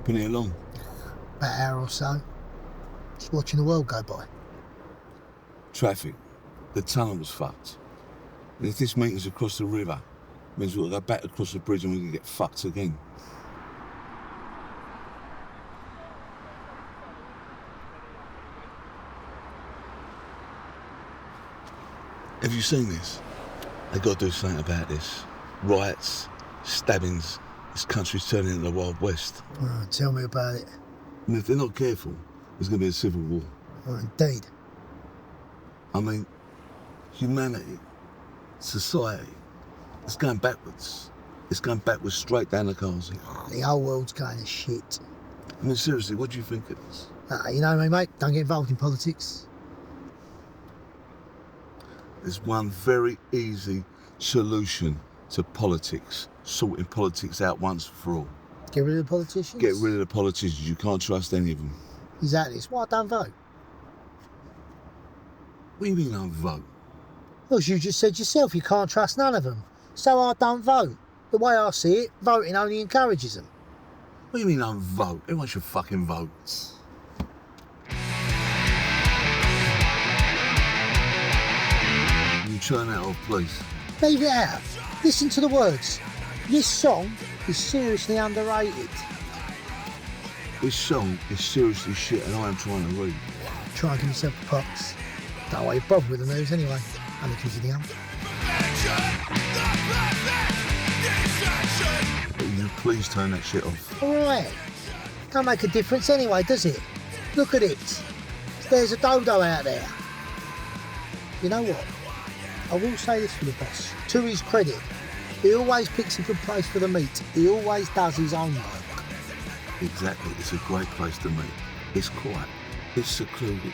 Been here long? About an hour or so. Just watching the world go by. Traffic. The tunnel was fucked. And if this meeting's across the river, it means we'll go back across the bridge and we can get fucked again. Have you seen this? They got to do something about this. Riots, stabbings. This country's turning into the Wild West. Oh, tell me about it. And if they're not careful, there's going to be a civil war. Oh, indeed. I mean, humanity, society, it's going backwards. It's going backwards straight down the Kazi. Oh, the whole world's going to shit. I mean, seriously, what do you think it is? You know me, mate. Don't get involved in politics. There's one very easy solution to politics, sorting politics out once and for all. Get rid of the politicians? Get rid of the politicians. You can't trust any of them. Exactly. It's why I don't vote. What do you mean I don't vote? Well, as you just said yourself, you can't trust none of them. So I don't vote. The way I see it, voting only encourages them. What do you mean I don't vote? Everyone should fucking vote. You turn that off, please. Leave it out. Listen to the words. This song is seriously underrated. This song is seriously shit and I am trying to read. Try and give yourself a pox. Don't worry, bother with the news anyway. Only because you're young. Will you please turn that shit off? Alright. Don't make a difference anyway, does it? Look at it. There's a dodo out there. You know what? I will say this for the boss. To his credit, he always picks a good place for the meat. He always does his own work. Exactly. It's a great place to meet. It's quiet. It's secluded.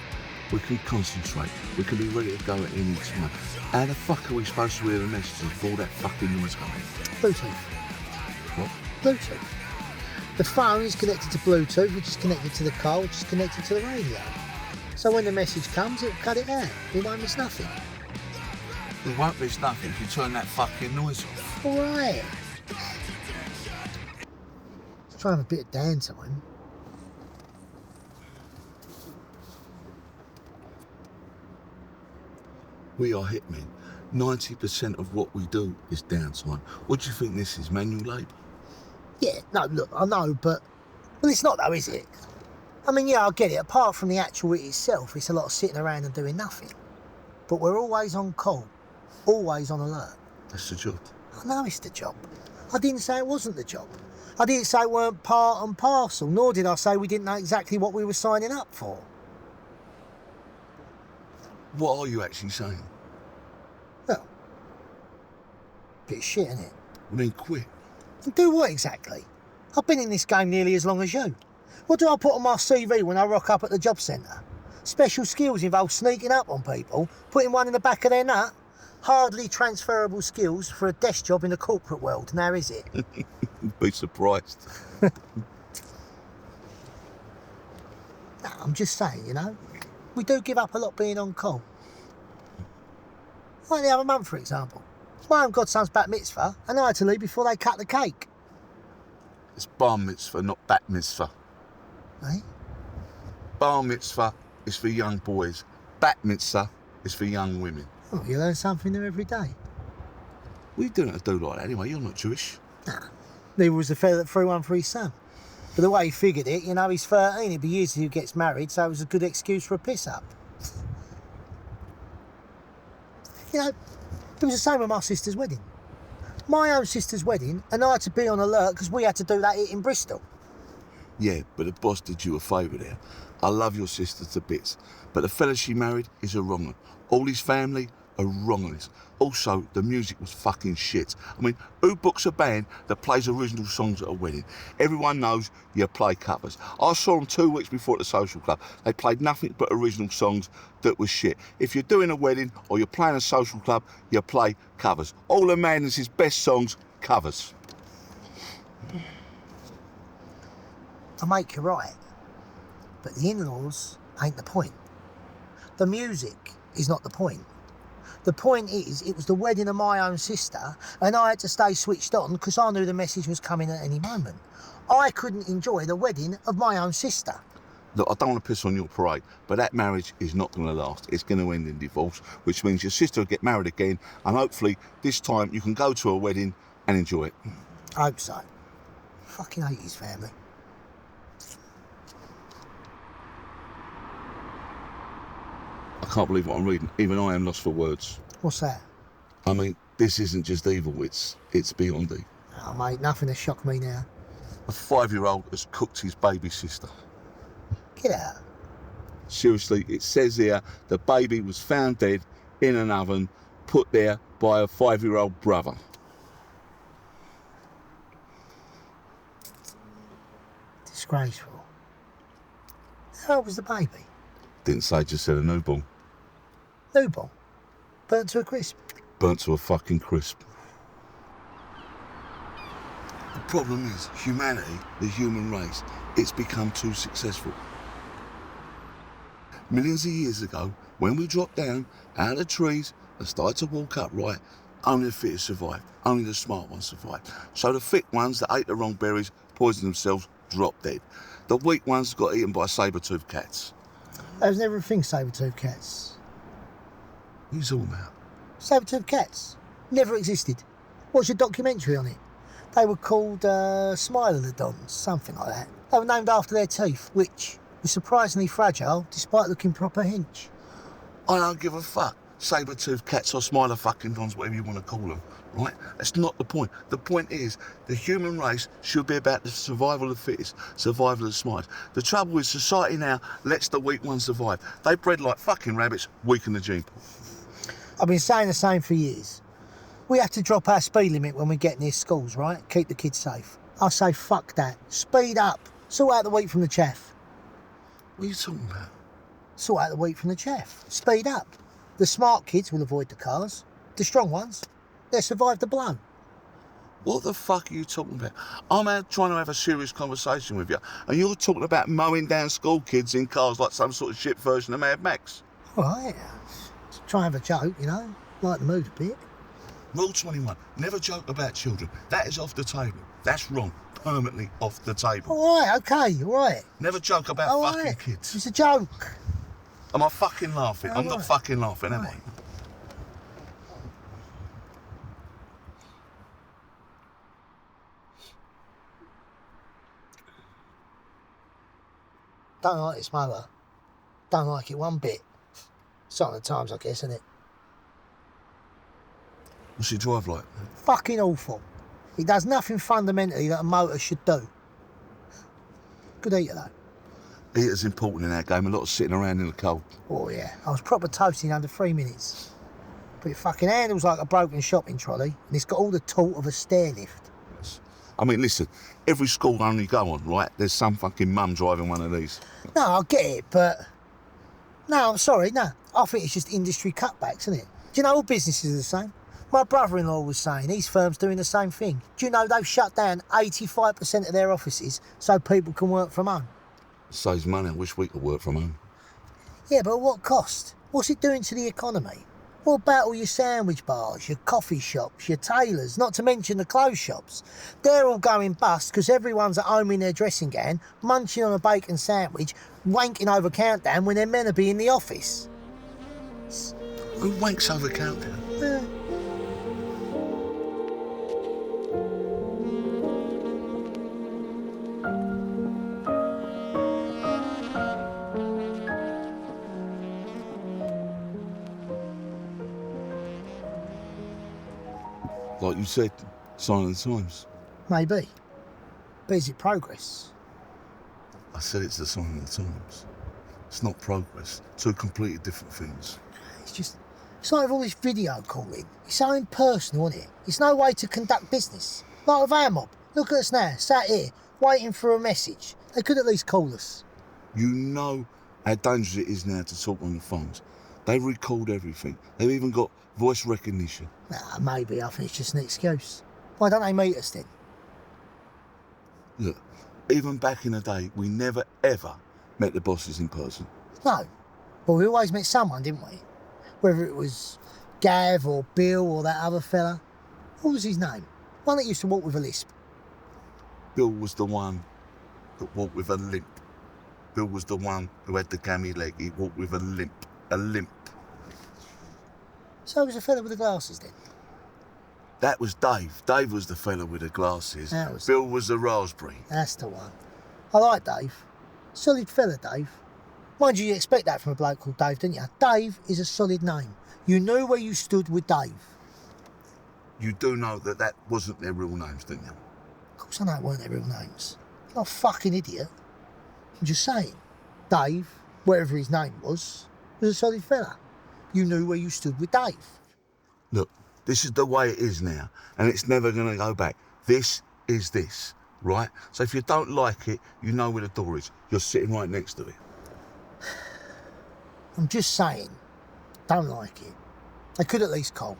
We can concentrate. We can be ready to go at any time. How the fuck are we supposed to hear the messages for all that fucking noise coming? Bluetooth. What? Bluetooth. The phone is connected to Bluetooth, which is connected to the car, which is connected to the radio. So when the message comes, it'll cut it out. We won't miss nothing. We won't miss nothing if you turn that fucking noise off. Alright. Let's try and have a bit of downtime. We are hitmen. 90% of what we do is downtime. What do you think this is, manual labour? Yeah, no, look, I know, but... Well, it's not though, is it? I mean, yeah, I get it. Apart from the actual it itself, it's a lot of sitting around and doing nothing. But we're always on call. Always on alert. That's the job. I know it's the job. I didn't say it wasn't the job. I didn't say it weren't part and parcel, nor did I say we didn't know exactly what we were signing up for. What are you actually saying? Well, bit of shit, innit? I mean, quit. And do what exactly? I've been in this game nearly as long as you. What do I put on my CV when I rock up at the job centre? Special skills involve sneaking up on people, putting one in the back of their nut. Hardly transferable skills for a desk job in the corporate world, now is it? Be surprised. No, I'm just saying, you know, we do give up a lot being on call. Like the other month, for example. My own godson's bat mitzvah, and I had to leave before they cut the cake. It's bar mitzvah, not bat mitzvah. Eh? Bar mitzvah is for young boys. Bat mitzvah is for young women. Oh, you learn something new every day. What are you doing to do like that anyway? You're not Jewish. Nah. Neither was the fella that threw one for his son. But the way he figured it, you know, he's 13, it'd be years till he gets married, so it was a good excuse for a piss-up. You know, it was the same with my sister's wedding. My own sister's wedding, and I had to be on alert because we had to do that in Bristol. Yeah, but the boss did you a favour there. I love your sister to bits, but the fella she married is a wrong one. All his family are wrong on this. Also, the music was fucking shit. I mean, who books a band that plays original songs at a wedding? Everyone knows you play covers. I saw them 2 weeks before at the social club. They played nothing but original songs that was shit. If you're doing a wedding or you're playing a social club, you play covers. All of Madness's best songs, covers. I make you right. But the in-laws ain't the point. The music is not the point. The point is, it was the wedding of my own sister, and I had to stay switched on because I knew the message was coming at any moment. I couldn't enjoy the wedding of my own sister. Look, I don't want to piss on your parade, but that marriage is not going to last. It's going to end in divorce, which means your sister will get married again, and hopefully this time you can go to a wedding and enjoy it. I hope so. Fucking hate his family. I can't believe what I'm reading. Even I am lost for words. What's that? I mean, this isn't just evil, it's beyond evil. Oh, mate, nothing has shocked me now. A 5-year-old has cooked his baby sister. Get out. Seriously, it says here the baby was found dead in an oven put there by a 5-year-old brother. Disgraceful. How old was the baby? Didn't say, just said a newborn. Newborn? Burnt to a crisp? Burnt to a fucking crisp. The problem is, humanity, the human race, it's become too successful. Millions of years ago, when we dropped down out of the trees and started to walk upright, only the fittest survived, only the smart ones survived. So the fit ones that ate the wrong berries, poisoned themselves, dropped dead. The weak ones got eaten by saber-toothed cats. There was never a thing, saber-toothed cats. What are you talking about? Saber-toothed cats? Never existed. Watch a documentary on it. They were called Smilodons, something like that. They were named after their teeth, which were surprisingly fragile despite looking proper hinch. I don't give a fuck. Saber-toothed cats or smiler fucking dons, whatever you want to call them, right? That's not the point. The point is, the human race should be about the survival of the fittest, survival of the smartest. The trouble is, society now lets the weak ones survive. They bred like fucking rabbits, weaken the gene pool. I've been saying the same for years. We have to drop our speed limit when we get near schools, right? Keep the kids safe. I say fuck that. Speed up. Sort out the wheat from the chaff. What are you talking about? Sort out the wheat from the chaff. Speed up. The smart kids will avoid the cars. The strong ones, they'll survive the blow. What the fuck are you talking about? I'm out trying to have a serious conversation with you, and you're talking about mowing down school kids in cars like some sort of shit version of Mad Max. All right. Try and have a joke, you know. Light the mood a bit. Rule 21, never joke about children. That is off the table. That's wrong. Permanently off the table. All right, okay, all right. Never joke about All fucking right. kids. It's a joke. Am I fucking laughing? I'm not right. fucking laughing, am I? Don't like this mother. Don't like it one bit. Sign of the times, I guess, isn't it? What's your drive like? Fucking awful. It does nothing fundamentally that a motor should do. Good eater, though. Eater's important in our game. A lot of sitting around in the cold. Oh, yeah. I was proper toasty in under 3 minutes. But it fucking handles like a broken shopping trolley, and it's got all the taut of a stair lift. I mean, listen, every school only go on, right? There's some fucking mum driving one of these. No, I get it, but... No, I'm sorry, no. I think it's just industry cutbacks, isn't it? Do you know all businesses are the same? My brother-in-law was saying his firm's doing the same thing. Do you know they've shut down 85% of their offices so people can work from home? Saves money. I wish we could work from home. Yeah, but at what cost? What's it doing to the economy? What about all your sandwich bars, your coffee shops, your tailors, not to mention the clothes shops? They're all going bust because everyone's at home in their dressing gown, munching on a bacon sandwich, wanking over countdown when they're meant to be in the office. Who wanks over countdown? Like you said, sign of the times. Maybe. But is it progress? I said it's the sign of the times. It's not progress. Two completely different things. It's like with all this video calling. It's so impersonal, isn't it? It's no way to conduct business. Like with our mob. Look at us now, sat here, waiting for a message. They could at least call us. You know how dangerous it is now to talk on the phones. They record everything. They've even got voice recognition. Nah, maybe. I think it's just an excuse. Why don't they meet us then? Look, even back in the day, we never ever met the bosses in person. No. But we always met someone, didn't we? Whether it was Gav or Bill or that other fella. What was his name? One that used to walk with a lisp. Bill was the one that walked with a limp. Bill was the one who had the gammy leg. He walked with a limp. A limp. So it was the fella with the glasses then? That was Dave. Dave was the fella with the glasses. Bill was the raspberry. That's the one. I like Dave. Solid fella, Dave. Mind you expect that from a bloke called Dave, didn't you? Dave is a solid name. You knew where you stood with Dave. You do know that that wasn't their real names, didn't you? Of course I know it weren't their real names. I'm not a fucking idiot. I'm just saying. Dave, whatever his name was a solid fella. You knew where you stood with Dave. Look, this is the way it is now, and it's never going to go back. This is this, right? So if you don't like it, you know where the door is. You're sitting right next to it. I'm just saying, don't like it. They could at least call.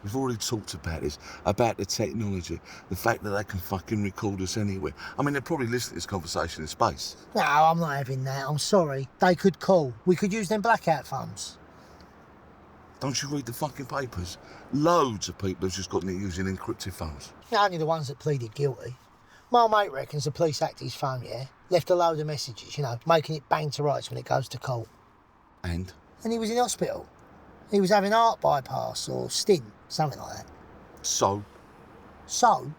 We've already talked about this, about the technology, the fact that they can fucking record us anywhere. I mean, they're probably listening to this conversation in space. No, I'm not having that. I'm sorry. They could call. We could use them blackout phones. Don't you read the fucking papers? Loads of people have just gotten it using encrypted phones. Only the ones that pleaded guilty. My mate reckons the police hacked his phone, yeah? Left a load of messages, making it bang to rights when it goes to court. And? And he was in hospital. He was having heart bypass or stint, something like that. So? So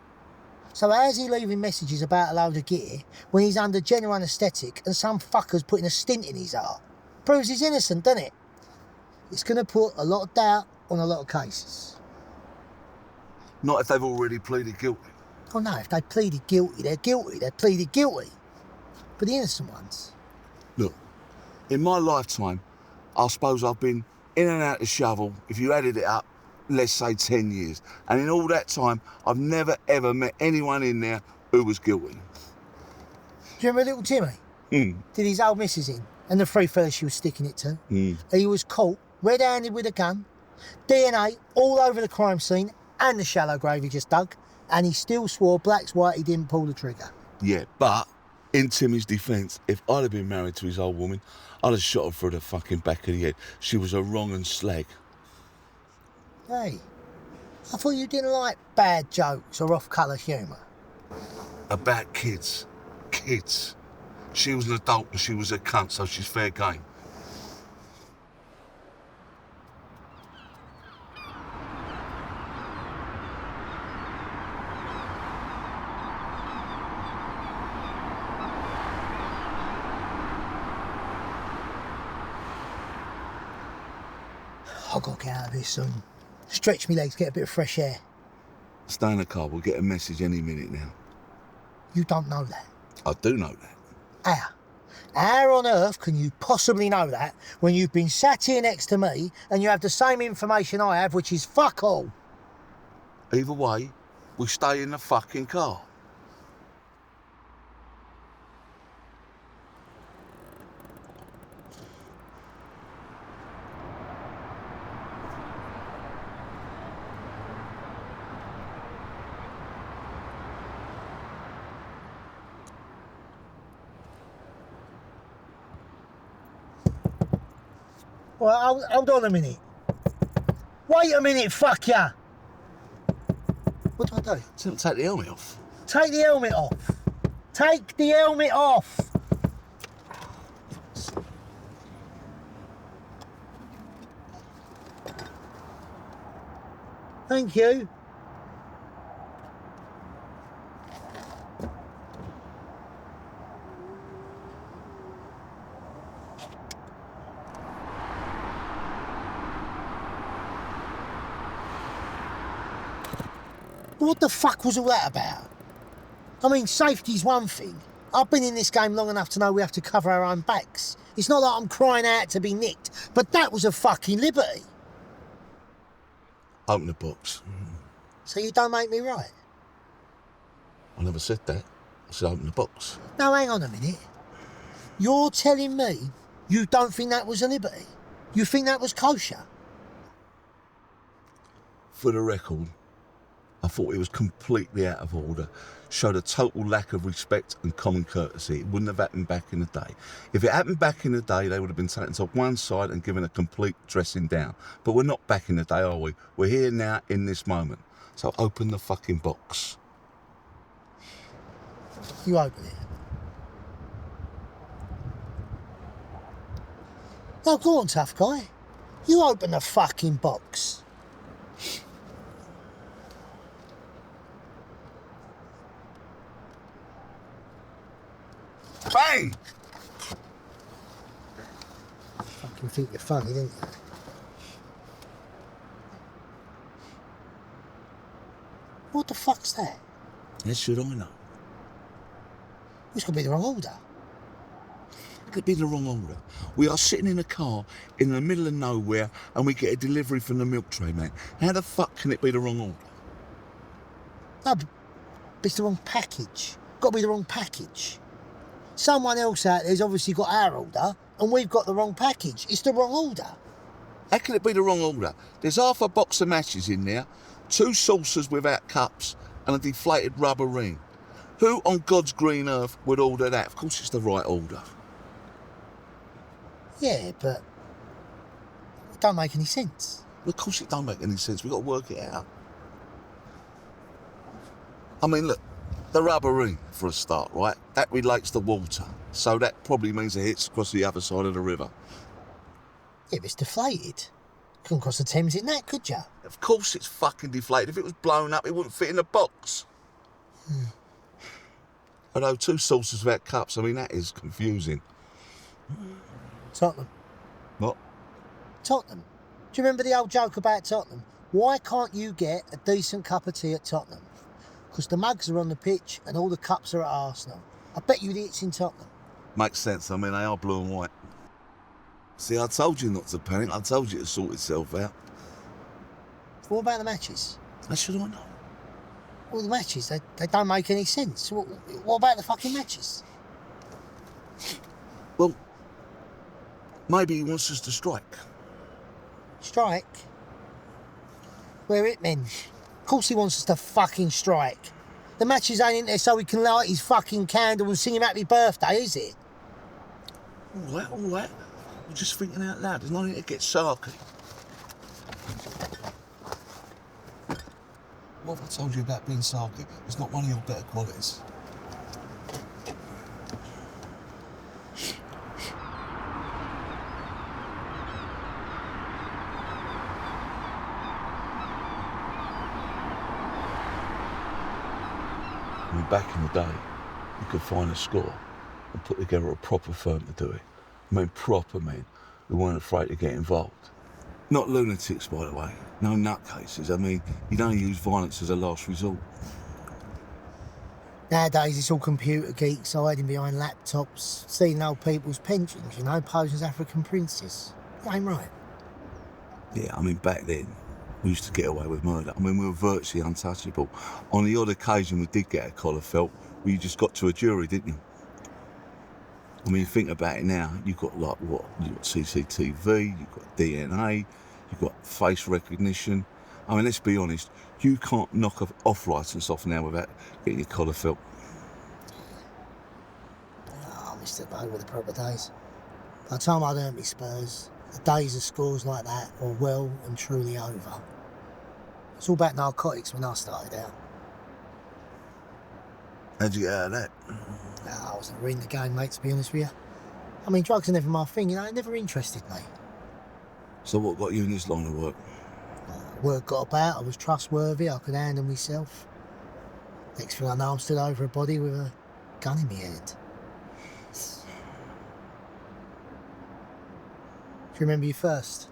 how's he leaving messages about a load of gear when he's under general anaesthetic and some fucker's putting a stint in his heart? Proves he's innocent, doesn't it? It's going to put a lot of doubt on a lot of cases. Not if they've already pleaded guilty. Oh no, if they pleaded guilty, they're guilty. They pleaded guilty. But the innocent ones... Look, in my lifetime, I suppose I've been in and out the shovel, if you added it up, let's say 10 years. And in all that time, I've never ever met anyone in there who was guilty. Do you remember little Timmy? Did his old missus in, and the three fellas she was sticking it to? He was caught red-handed with a gun, DNA all over the crime scene and the shallow grave he just dug, and he still swore black's white he didn't pull the trigger. Yeah, but in Timmy's defence, if I'd have been married to his old woman, I'd have shot her through the fucking back of the head. She was a wrong and slag. Hey, I thought you didn't like bad jokes or off-colour humour. About kids. Kids. She was an adult and she was a cunt, so she's fair game. I've got to get out of this soon. Stretch me legs, get a bit of fresh air. Stay in the car, we'll get a message any minute now. You don't know that. I do know that. How? How on earth can you possibly know that when you've been sat here next to me and you have the same information I have, which is fuck all? Either way, we stay in the fucking car. Well, hold on a minute. Wait a minute, fuck ya! What do I do? Take the helmet off. Take the helmet off. Take the helmet off. Thank you. What the fuck was all that about? I mean, safety's one thing. I've been in this game long enough to know we have to cover our own backs. It's not like I'm crying out to be nicked, but that was a fucking liberty. Open the box. So you don't make me right? I never said that. I said open the box. Now, hang on a minute. You're telling me you don't think that was a liberty? You think that was kosher? For the record, I thought it was completely out of order, showed a total lack of respect and common courtesy. It wouldn't have happened back in the day. If it happened back in the day, they would have been taken to one side and given a complete dressing down. But we're not back in the day, are we? We're here now in this moment. So open the fucking box. You open it. No, go on, tough guy. You open the fucking box. Bang! Fucking think you're funny, didn't you? What the fuck's that? Yes, should I know? It's gonna be the wrong order. Could be the wrong order. We are sitting in a car in the middle of nowhere and we get a delivery from the milk tray man. How the fuck can it be the wrong order? No, but it's the wrong package. Got to be the wrong package. Someone else out there's obviously got our order and we've got the wrong package. It's the wrong order. How can it be the wrong order? There's half a box of matches in there, 2 saucers without cups and a deflated rubber ring. Who on God's green earth would order that? Of course it's the right order. Yeah, but it don't make any sense. Well, of course it don't make any sense. We've got to work it out. I mean, look, the rubber ring, for a start, right? That relates to water. So that probably means it hits across the other side of the river. Yeah, but it's deflated. Couldn't cross the Thames in that, could ya? Of course it's fucking deflated. If it was blown up, it wouldn't fit in the box. Although 2 saucers without cups, I mean, that is confusing. Tottenham. What? Tottenham. Do you remember the old joke about Tottenham? Why can't you get a decent cup of tea at Tottenham? Because the mugs are on the pitch and all the cups are at Arsenal. I bet you it's in Tottenham. Makes sense. I mean, they are blue and white. See, I told you not to panic. I told you to sort itself out. What about the matches? How should I know? Well, the matches, they don't make any sense. What about the fucking matches? Well, maybe he wants us to strike. Strike? We're it men. Of course he wants us to fucking strike. The matches ain't in there so we can light his fucking candle and sing him happy birthday, is it? All right. We're just thinking out loud. There's no need to get sarky. What have I told you about being sarky? It's not one of your better qualities. I mean, back in the day, you could find a score and put together a proper firm to do it. I mean, proper men who weren't afraid to get involved. Not lunatics, by the way. No nutcases. I mean, you don't use violence as a last resort. Nowadays, it's all computer geeks hiding behind laptops, stealing old people's pensions, posing as African princes. That ain't right. Yeah, I mean, back then, we used to get away with murder. I mean, we were virtually untouchable. On the odd occasion we did get a collar felt, well, you just got to a jury, didn't you? I mean, think about it now. You've got, like, what? You've got CCTV, you've got DNA, you've got face recognition. I mean, let's be honest, you can't knock an off-licence off now without getting your collar felt. Oh, I missed it over the proper days. By the time I'd earned my spurs, the days of scores like that were well and truly over. It's all about narcotics when I started out. How'd you get out of that? I was never in the game, mate, to be honest with you. I mean, drugs are never my thing, it never interested me. So what got you in this line of work? Word got about, I was trustworthy, I could handle myself. Next thing I know, I'm stood over a body with a gun in my hand. Do you remember your first?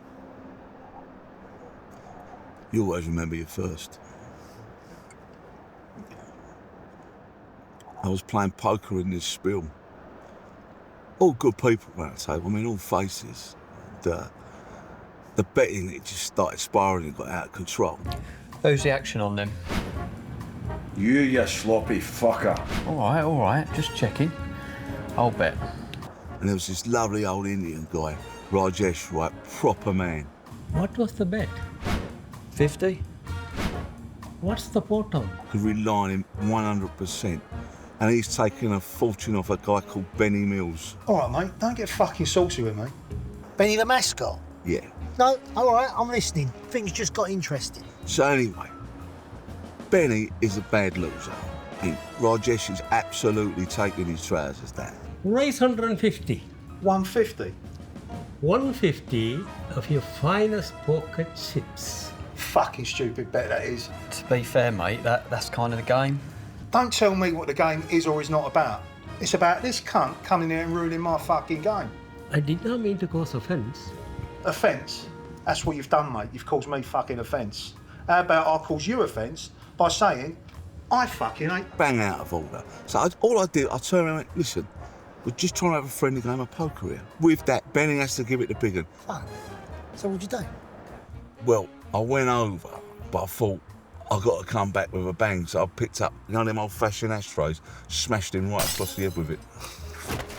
You always remember your first. I was playing poker in this spill. All good people around the table, I mean, all faces. And, the betting, it just started spiralling and got out of control. Who's the action on them? You sloppy fucker. All right, just checking. I'll bet. And there was this lovely old Indian guy, Rajesh, right, proper man. What was the bet? 50? What's the bottom? Could rely on him 100%. And he's taken a fortune off a guy called Benny Mills. All right, mate, don't get fucking saucy with me. Benny the mascot? Yeah. No, all right, I'm listening. Things just got interesting. So anyway, Benny is a bad loser. fucking Rajesh is absolutely taking his trousers down. Raise 150. 150. 150 of your finest pocket chips. Fucking stupid bet that is. To be fair, mate, that's kind of the game. Don't tell me what the game is or is not about. It's about this cunt coming here and ruining my fucking game. I did not mean to cause offence. Offence? That's what you've done, mate. You've caused me fucking offence. How about I cause you offence by saying I fucking ain't... Bang out of order. So all I did, I turned around and went, listen, we're just trying to have a friendly game of poker here. With that, Benny has to give it the big one. Fuck. So what'd you do? Well, I went over, but I thought I got to come back with a bang, so I picked up one of them old-fashioned ashtrays, smashed him right across the head with it.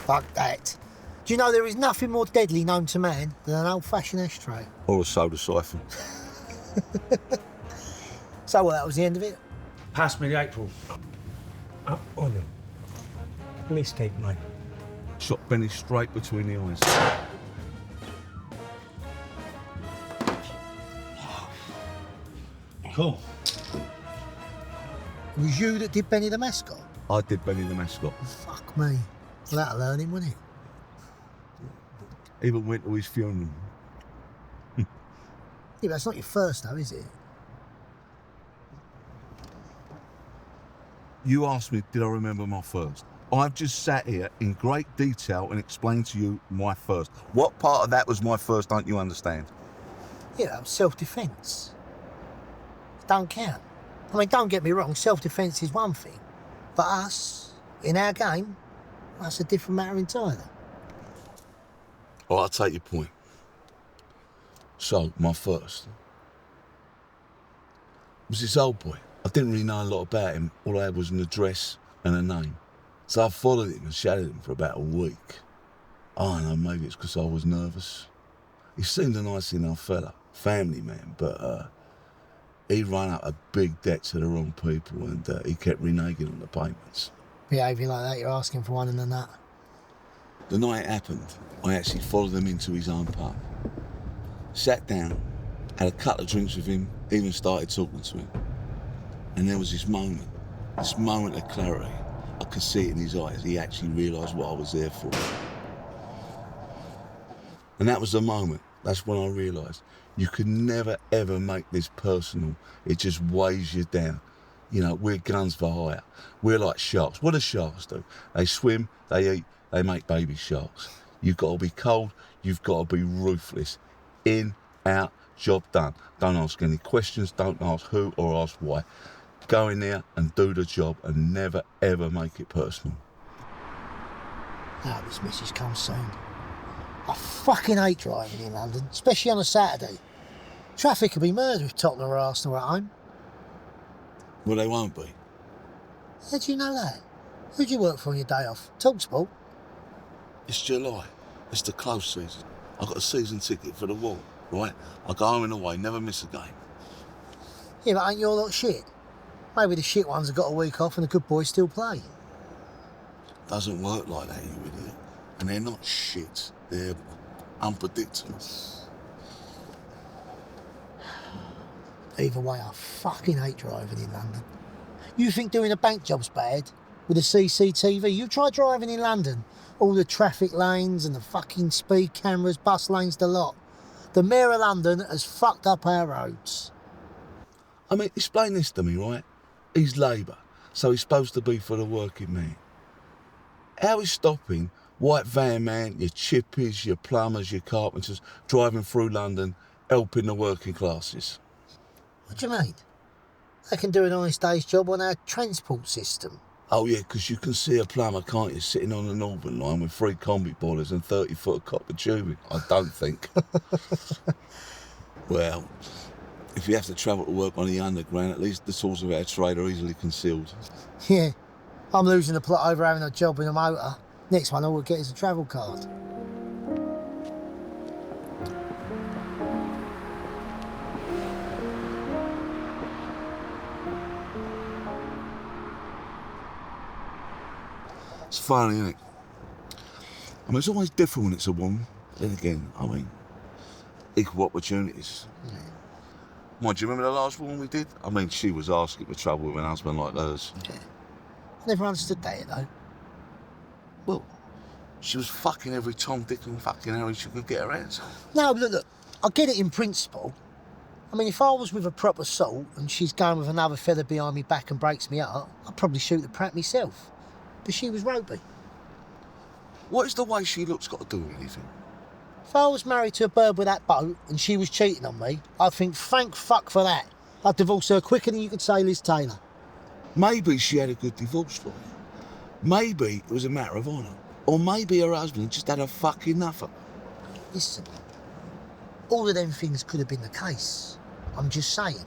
Fuck that. Do you know there is nothing more deadly known to man than an old-fashioned ashtray? Or a soda siphon. So what, that was the end of it? Pass me the April. Oh no. Please take mine. Shot Benny straight between the eyes. Cool. It was you that did Benny the mascot? I did Benny the mascot. Fuck me. Well, that'll learn him, wouldn't it? Even went to his funeral. Yeah, but that's not your first though, is it? You asked me, did I remember my first? I've just sat here in great detail and explained to you my first. What part of that was my first, don't you understand? Yeah, that was self-defence. It don't count. I mean, don't get me wrong, self-defence is one thing. But us, in our game, that's a different matter entirely. All right, I'll take your point. So, my first was this old boy. I didn't really know a lot about him. All I had was an address and a name. So I followed him and shadowed him for about a week. I don't know, maybe it's because I was nervous. He seemed a nice enough fella, family man, but he ran up a big debt to the wrong people and he kept reneging on the payments. Behaving like that, you're asking for one and a nut. The night it happened, I actually followed him into his own pub. Sat down, had a couple of drinks with him, even started talking to him. And there was this moment of clarity. I could see it in his eyes. He actually realised what I was there for. And that was the moment. That's when I realised you could never, ever make this personal. It just weighs you down. You know, we're guns for hire. We're like sharks. What do sharks do? They swim, they eat, they make baby sharks. You've got to be cold. You've got to be ruthless. In, out, job done. Don't ask any questions. Don't ask who or ask why. Go in there and do the job and never, ever make it personal. Oh, this message comes soon. I fucking hate driving in London, especially on a Saturday. Traffic could be murder if Tottenham or Arsenal are at home. Well, they won't be. How do you know that? Who'd you work for on your day off? Talksport? It's July. It's the close season. I've got a season ticket for the wall, right? I go home and away, never miss a game. Yeah, but ain't your lot shit? Maybe the shit ones have got a week off and the good boys still play. Doesn't work like that, you idiot. And they're not shit. They're unpredictable. Either way, I fucking hate driving in London. You think doing a bank job's bad? With a CCTV? You try driving in London. All the traffic lanes and the fucking speed cameras, bus lanes, the lot. The Mayor of London has fucked up our roads. I mean, explain this to me, right? He's Labour, so he's supposed to be for the working man. How is stopping white van man, your chippies, your plumbers, your carpenters, driving through London, helping the working classes? What do you mean? They can do an honest day's job on our transport system. Oh yeah, because you can see a plumber, can't you, sitting on the Northern Line with 3 combi boilers and 30-foot of copper tubing? I don't think. Well, if you have to travel to work on the underground, at least the tools of our trade are easily concealed. Yeah, I'm losing the plot over having a job in a motor. Next one all we'll get is a travel card. It's funny, isn't it? I mean, it's always different when it's a woman. Then again, I mean, equal opportunities. Yeah. Mind, do you remember the last one we did? I mean, she was asking for trouble with an husband like hers. Yeah. I never understood that, though. Well, she was fucking every Tom, Dick and fucking Harry she could get her hands on. No, look, I get it in principle. I mean, if I was with a proper salt and she's going with another fella behind me back and breaks me up, I'd probably shoot the prat myself. But she was ropey. What is the way she looks got to do with anything? If I was married to a bird with that boat and she was cheating on me, I'd think, thank fuck for that. I'd divorce her quicker than you could say Liz Taylor. Maybe she had a good divorce lawyer. Maybe it was a matter of honour. Or maybe her husband just had a fucking enough of her. Listen, all of them things could have been the case. I'm just saying,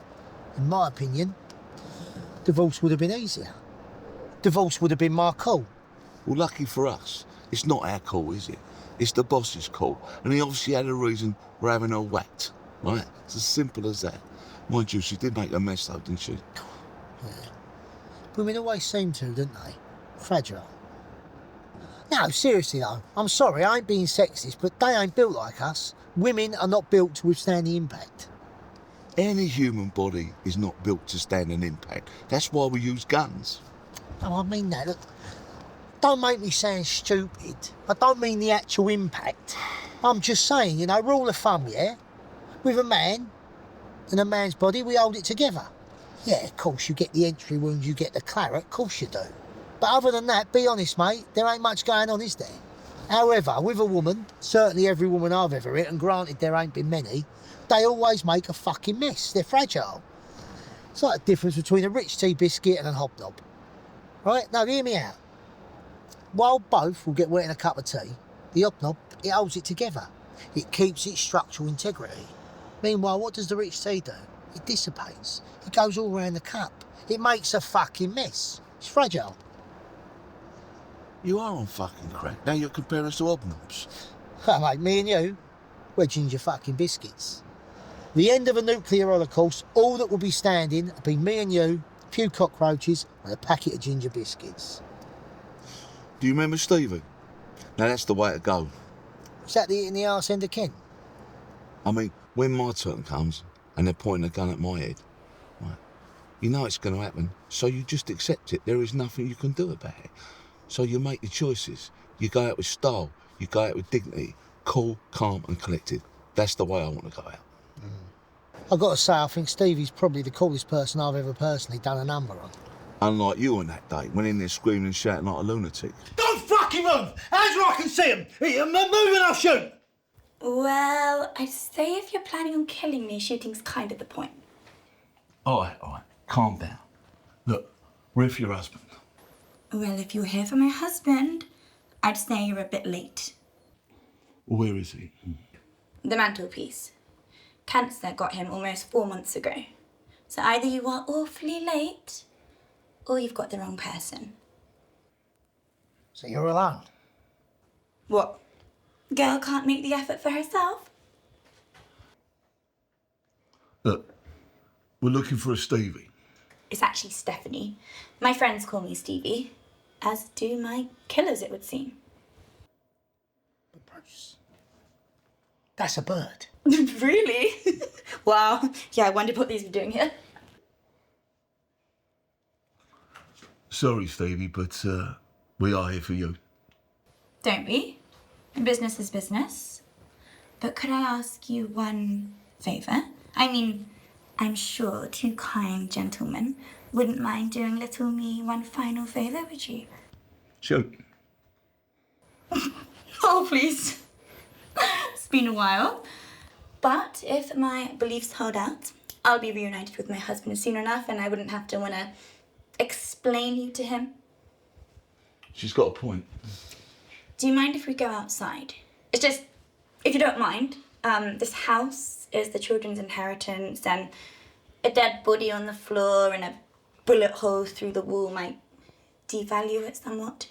in my opinion, divorce would have been easier. Divorce would have been my call. Well, lucky for us, it's not our call, is it? It's the boss's call, and he obviously had a reason for having her whacked, right? It's as simple as that. Mind you, she did make a mess though, didn't she? Yeah. Women always seem to, don't they? Fragile. No, seriously though, I'm sorry, I ain't being sexist, but they ain't built like us. Women are not built to withstand the impact. Any human body is not built to stand an impact. That's why we use guns. No, I mean that. Look, don't make me sound stupid. I don't mean the actual impact. I'm just saying, rule of thumb, yeah? With a man and a man's body, we hold it together. Yeah, of course, you get the entry wounds, you get the claret, of course you do. But other than that, be honest, mate, there ain't much going on, is there? However, with a woman, certainly every woman I've ever hit, and granted there ain't been many, they always make a fucking mess. They're fragile. It's like the difference between a rich tea biscuit and a hobnob. Right? Now, hear me out. While both will get wet in a cup of tea, the hobnob, it holds it together. It keeps its structural integrity. Meanwhile, what does the rich tea do? It dissipates. It goes all around the cup. It makes a fucking mess. It's fragile. You are on fucking crack. Now you're comparing us to hobnobs. Mate, me and you, we're ginger fucking biscuits. The end of a nuclear holocaust, all that will be standing will be me and you, a few cockroaches, and a packet of ginger biscuits. Do you remember Stevie? Now that's the way to go. Is that the eating the arse end of Ken? I mean, when my turn comes and they're pointing a gun at my head, right, you know it's going to happen, so you just accept it. There is nothing you can do about it. So you make your choices. You go out with style. You go out with dignity. Cool, calm and collected. That's the way I want to go out. I've got to say, I think Stevie's probably the coolest person I've ever personally done a number on. Unlike you on that day, when in there screaming and shouting like a lunatic. Don't fucking move! Hands where I can see him! Move and I'll shoot! Well, I'd say if you're planning on killing me, shooting's kind of the point. All right. Calm down. Look, we're here for your husband. Well, if you're here for my husband, I'd say you're a bit late. Where is he? The mantelpiece. Cancer got him almost 4 months ago. So either you are awfully late, or you've got the wrong person. So you're alone? What? Girl can't make the effort for herself? Look, we're looking for a Stevie. It's actually Stephanie. My friends call me Stevie, as do my killers, it would seem. Bruce. That's a bird. Really? Wow. Yeah, I wonder what these are doing here. Sorry, Stevie, but we are here for you. Don't we? Business is business. But could I ask you one favour? I mean, I'm sure two kind gentlemen wouldn't mind doing little me one final favour, would you? Shoot. Oh, please. It's been a while. But if my beliefs hold out, I'll be reunited with my husband soon enough and I wouldn't have to want to explain you to him. She's got a point. Do you mind if we go outside? It's just, if you don't mind, this house is the children's inheritance and a dead body on the floor and a bullet hole through the wall might devalue it somewhat.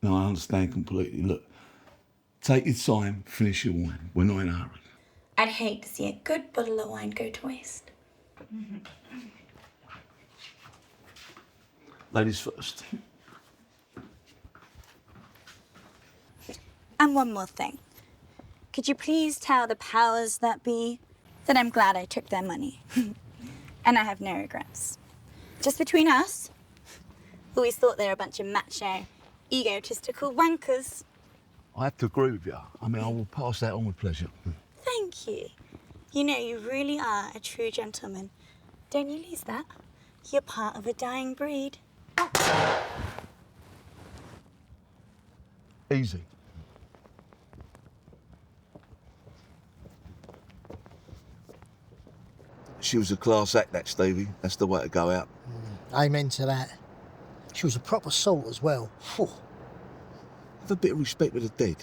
No, I understand completely. Look, take your time, finish your wine. We're not in a hurry. I'd hate to see a good bottle of wine go to waste. Ladies first. And one more thing. Could you please tell the powers that be that I'm glad I took their money? And I have no regrets. Just between us, Always thought they were a bunch of macho, egotistical wankers. I have to agree with you. I mean, I will pass that on with pleasure. Thank you. You know, you really are a true gentleman. Don't you lose that? You're part of a dying breed. Easy. She was a class act, that Stevie. That's the way to go out. Amen to that. She was a proper salt as well. Phew. Have a bit of respect with the dead.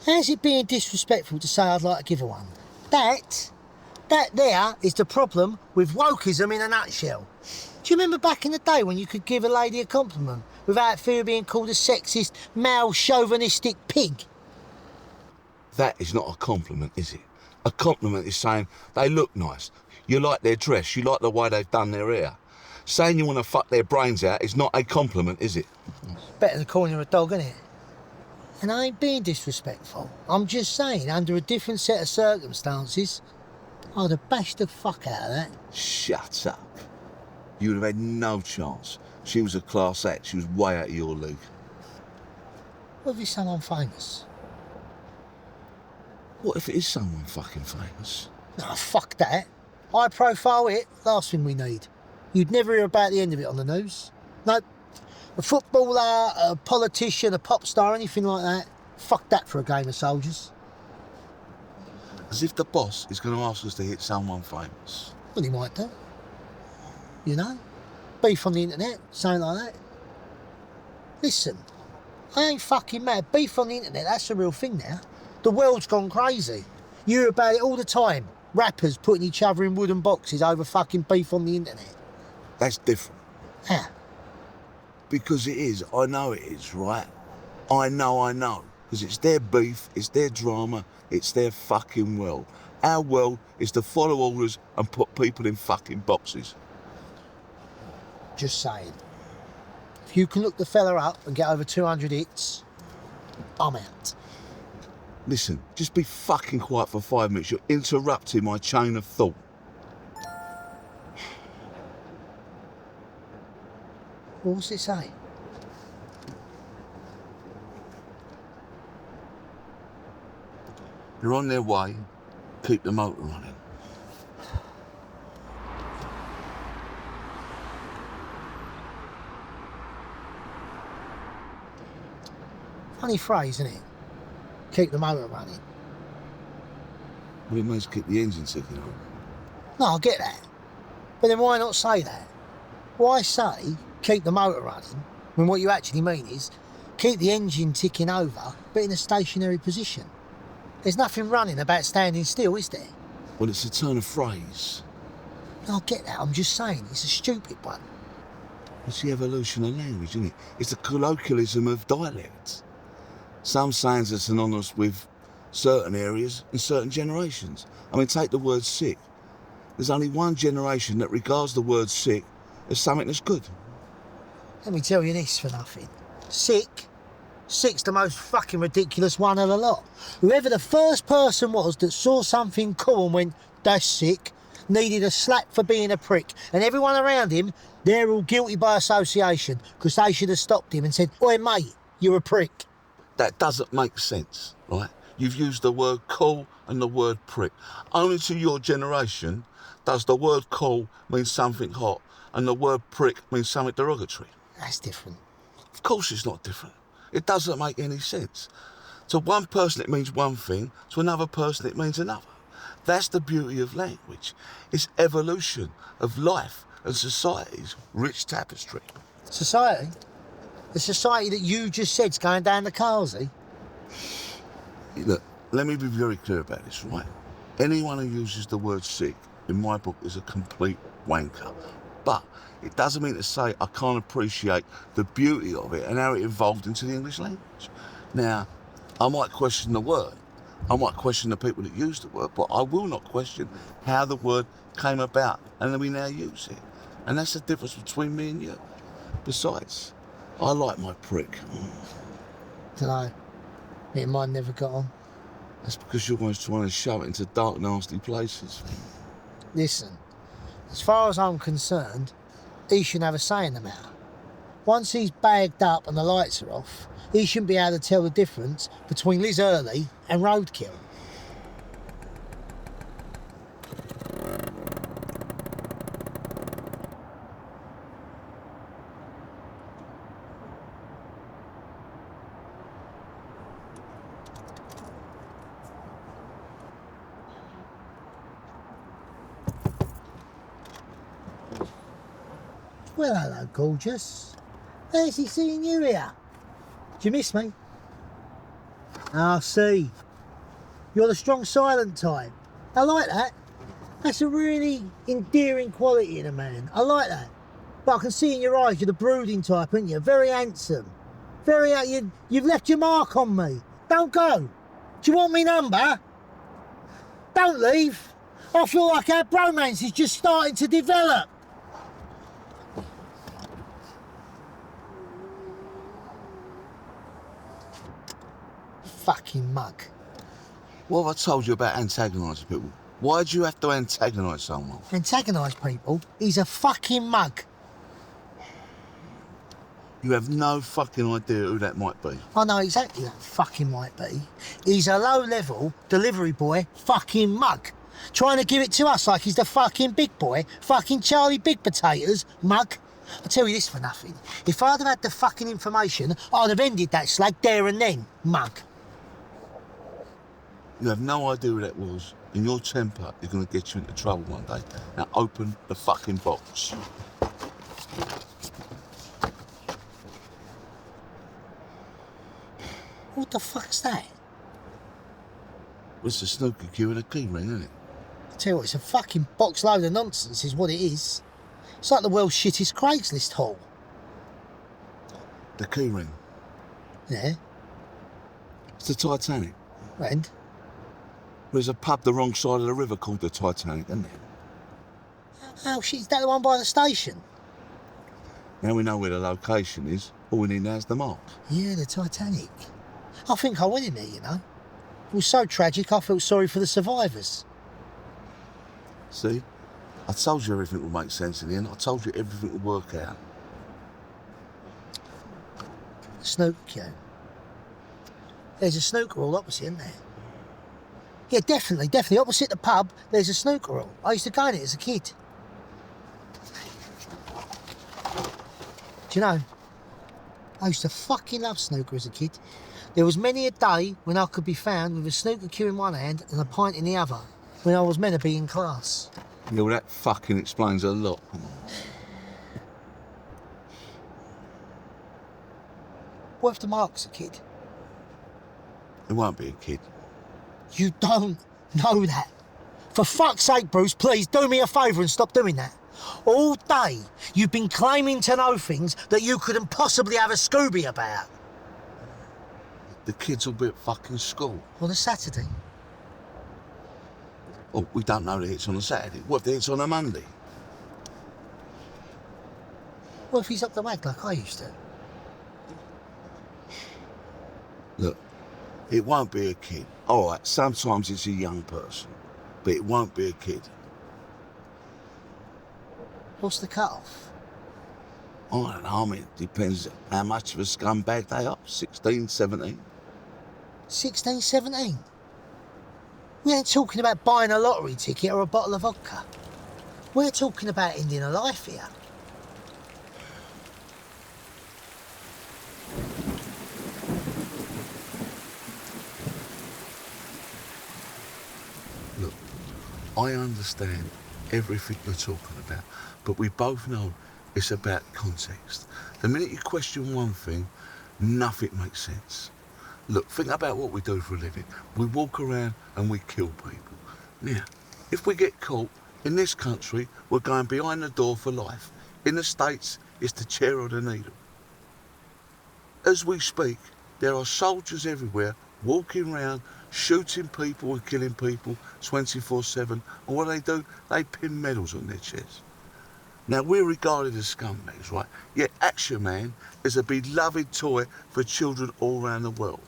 How's it being disrespectful to say I'd like to give her one? That there is the problem with wokeism in a nutshell. Do you remember back in the day when you could give a lady a compliment without fear of being called a sexist, male, chauvinistic pig? That is not a compliment, is it? A compliment is saying they look nice. You like their dress, you like the way they've done their hair. Saying you want to fuck their brains out is not a compliment, is it? Better than calling her a dog, isn't it? And I ain't being disrespectful. I'm just saying, under a different set of circumstances, I'd have bashed the fuck out of that. Shut up. You would have had no chance. She was a class act. She was way out of your league. What if it's someone famous? What if it is someone fucking famous? No, fuck that. High profile it, last thing we need. You'd never hear about the end of it on the news. No, a footballer, a politician, a pop star, anything like that. Fuck that for a game of soldiers. As if the boss is going to ask us to hit someone famous. Well, he might do. You know? Beef on the internet, something like that. Listen, I ain't fucking mad. Beef on the internet, that's a real thing now. The world's gone crazy. You hear about it all the time. Rappers putting each other in wooden boxes over fucking beef on the internet. That's different. How? Because it is. I know it is, right? I know. Because it's their beef, it's their drama, it's their fucking world. Our world is to follow orders and put people in fucking boxes. Just saying. If you can look the fella up and get over 200 hits, I'm out. Listen, just be fucking quiet for 5 minutes. You're interrupting my chain of thought. What's it say? They're on their way. Keep the motor running. Funny phrase, isn't it? Keep the motor running. Well, it means keep the engine ticking on. No, I get that. But then why not say that? Why say keep the motor running when what you actually mean is keep the engine ticking over but in a stationary position? There's nothing running about standing still, is there? Well, it's a turn of phrase. No, I get that. I'm just saying it's a stupid one. It's the evolution of language, isn't it? It's the colloquialism of dialects. Some sayings are synonymous with certain areas and certain generations. I mean, take the word sick. There's only one generation that regards the word sick as something that's good. Let me tell you this for nothing. Sick's the most fucking ridiculous one of the lot. Whoever the first person was that saw something cool and went, that's sick, needed a slap for being a prick. And everyone around him, they're all guilty by association because they should have stopped him and said, oi mate, you're a prick. That doesn't make sense, right? You've used the word cool and the word prick. Only to your generation does the word cool mean something hot and the word prick means something derogatory. That's different. Of course it's not different. It doesn't make any sense. To one person it means one thing, to another person it means another. That's the beauty of language. It's evolution of life and society's rich tapestry. Society? The society that you just said's going down the Carsey? Look, let me be very clear about this, right? Anyone who uses the word sick, in my book, is a complete wanker. But it doesn't mean to say I can't appreciate the beauty of it and how it evolved into the English language. Now, I might question the word. I might question the people that use the word, but I will not question how the word came about and then we now use it. And that's the difference between me and you. Besides, I like my prick. Dunno. Me and mine never got on. That's because you're always trying to shove it into dark, nasty places. Listen, as far as I'm concerned, he shouldn't have a say in the matter. Once he's bagged up and the lights are off, he shouldn't be able to tell the difference between Liz Hurley and roadkill. Well, hello, gorgeous. How's he seeing you here? Do you miss me? I see. You're the strong silent type. I like that. That's a really endearing quality in a man. I like that. But I can see in your eyes you're the brooding type, aren't you? Very handsome. You've left your mark on me. Don't go. Do you want me number? Don't leave. I feel like our bromance is just starting to develop. Fucking mug. What have I told you about antagonising people? Why do you have to antagonise someone? Antagonise people? He's a fucking mug. You have no fucking idea who that might be. I know exactly who that fucking might be. He's a low-level delivery boy fucking mug. Trying to give it to us like he's the fucking big boy, fucking Charlie Big Potatoes mug. I'll tell you this for nothing. If I'd have had the fucking information, I'd have ended that slag there and then, mug. You have no idea who that was, and your temper is going to get you into trouble one day. Now open the fucking box. What the fuck's that? It's a snooker cue and a key ring, isn't it? I tell you what, it's a fucking box load of nonsense is what it is. It's like the world's shittest Craigslist haul. The key ring. Yeah? It's the Titanic. And? There's a pub the wrong side of the river called the Titanic, isn't there? Oh shit, is that the one by the station? Now we know where the location is. All we need now is the mark. Yeah, the Titanic. I think I went in there, you know. It was so tragic I felt sorry for the survivors. See? I told you everything would make sense in the end. I told you everything would work out. Snooker cue. There's a snooker hall opposite, isn't there? Yeah, definitely. Opposite the pub, there's a snooker hall. I used to go in it as a kid. Do you know, I used to fucking love snooker as a kid. There was many a day when I could be found with a snooker cue in one hand and a pint in the other, when I was meant to be in class. Yeah, well, that fucking explains a lot. What if the mark's a kid? It won't be a kid. You don't know that. For fuck's sake, Bruce, please do me a favour and stop doing that. All day, you've been claiming to know things that you couldn't possibly have a Scooby about. The kids will be at fucking school. On a Saturday. Oh, we don't know that it's on a Saturday. What if it's on a Monday? What if he's up the wag like I used to? Look, it won't be a kid. All right, sometimes it's a young person, but it won't be a kid. What's the cut-off? I don't know, I mean, it depends how much of a scumbag they are. 16, 17. 16, 17? We ain't talking about buying a lottery ticket or a bottle of vodka. We're talking about ending a life here. Look, I understand everything you're talking about, but we both know it's about context. The minute you question one thing, nothing makes sense. Look, think about what we do for a living. We walk around and we kill people. Now, if we get caught, in this country, we're going behind the door for life. In the States, it's the chair or the needle. As we speak, there are soldiers everywhere walking around, shooting people and killing people 24/7. And what do? They pin medals on their chests. Now, we're regarded as scumbags, right? Yet Action Man is a beloved toy for children all around the world.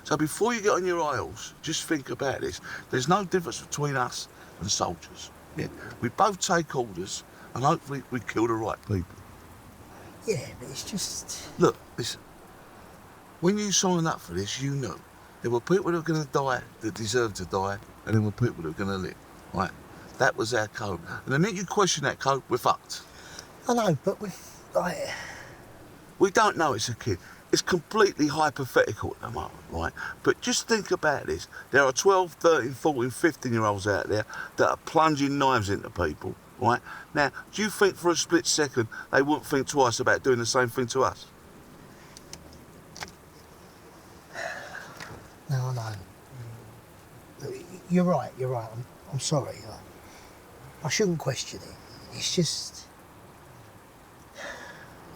So before you get on your aisles, just think about this. There's no difference between us and soldiers. Yeah? We both take orders, and hopefully we kill the right people. Yeah, but it's just... Look, listen. When you signed up for this, you knew there were people that were going to die that deserved to die, and there were people that were going to live. Right? That was our code. And the minute you question that code, we're fucked. I know, but like... We don't know it's a kid. It's completely hypothetical at the moment, right? But just think about this. There are 12, 13, 14, 15-year-olds out there that are plunging knives into people, right? Now, do you think for a split second they wouldn't think twice about doing the same thing to us? No, I know. You're right. I'm sorry. I shouldn't question it. It's just...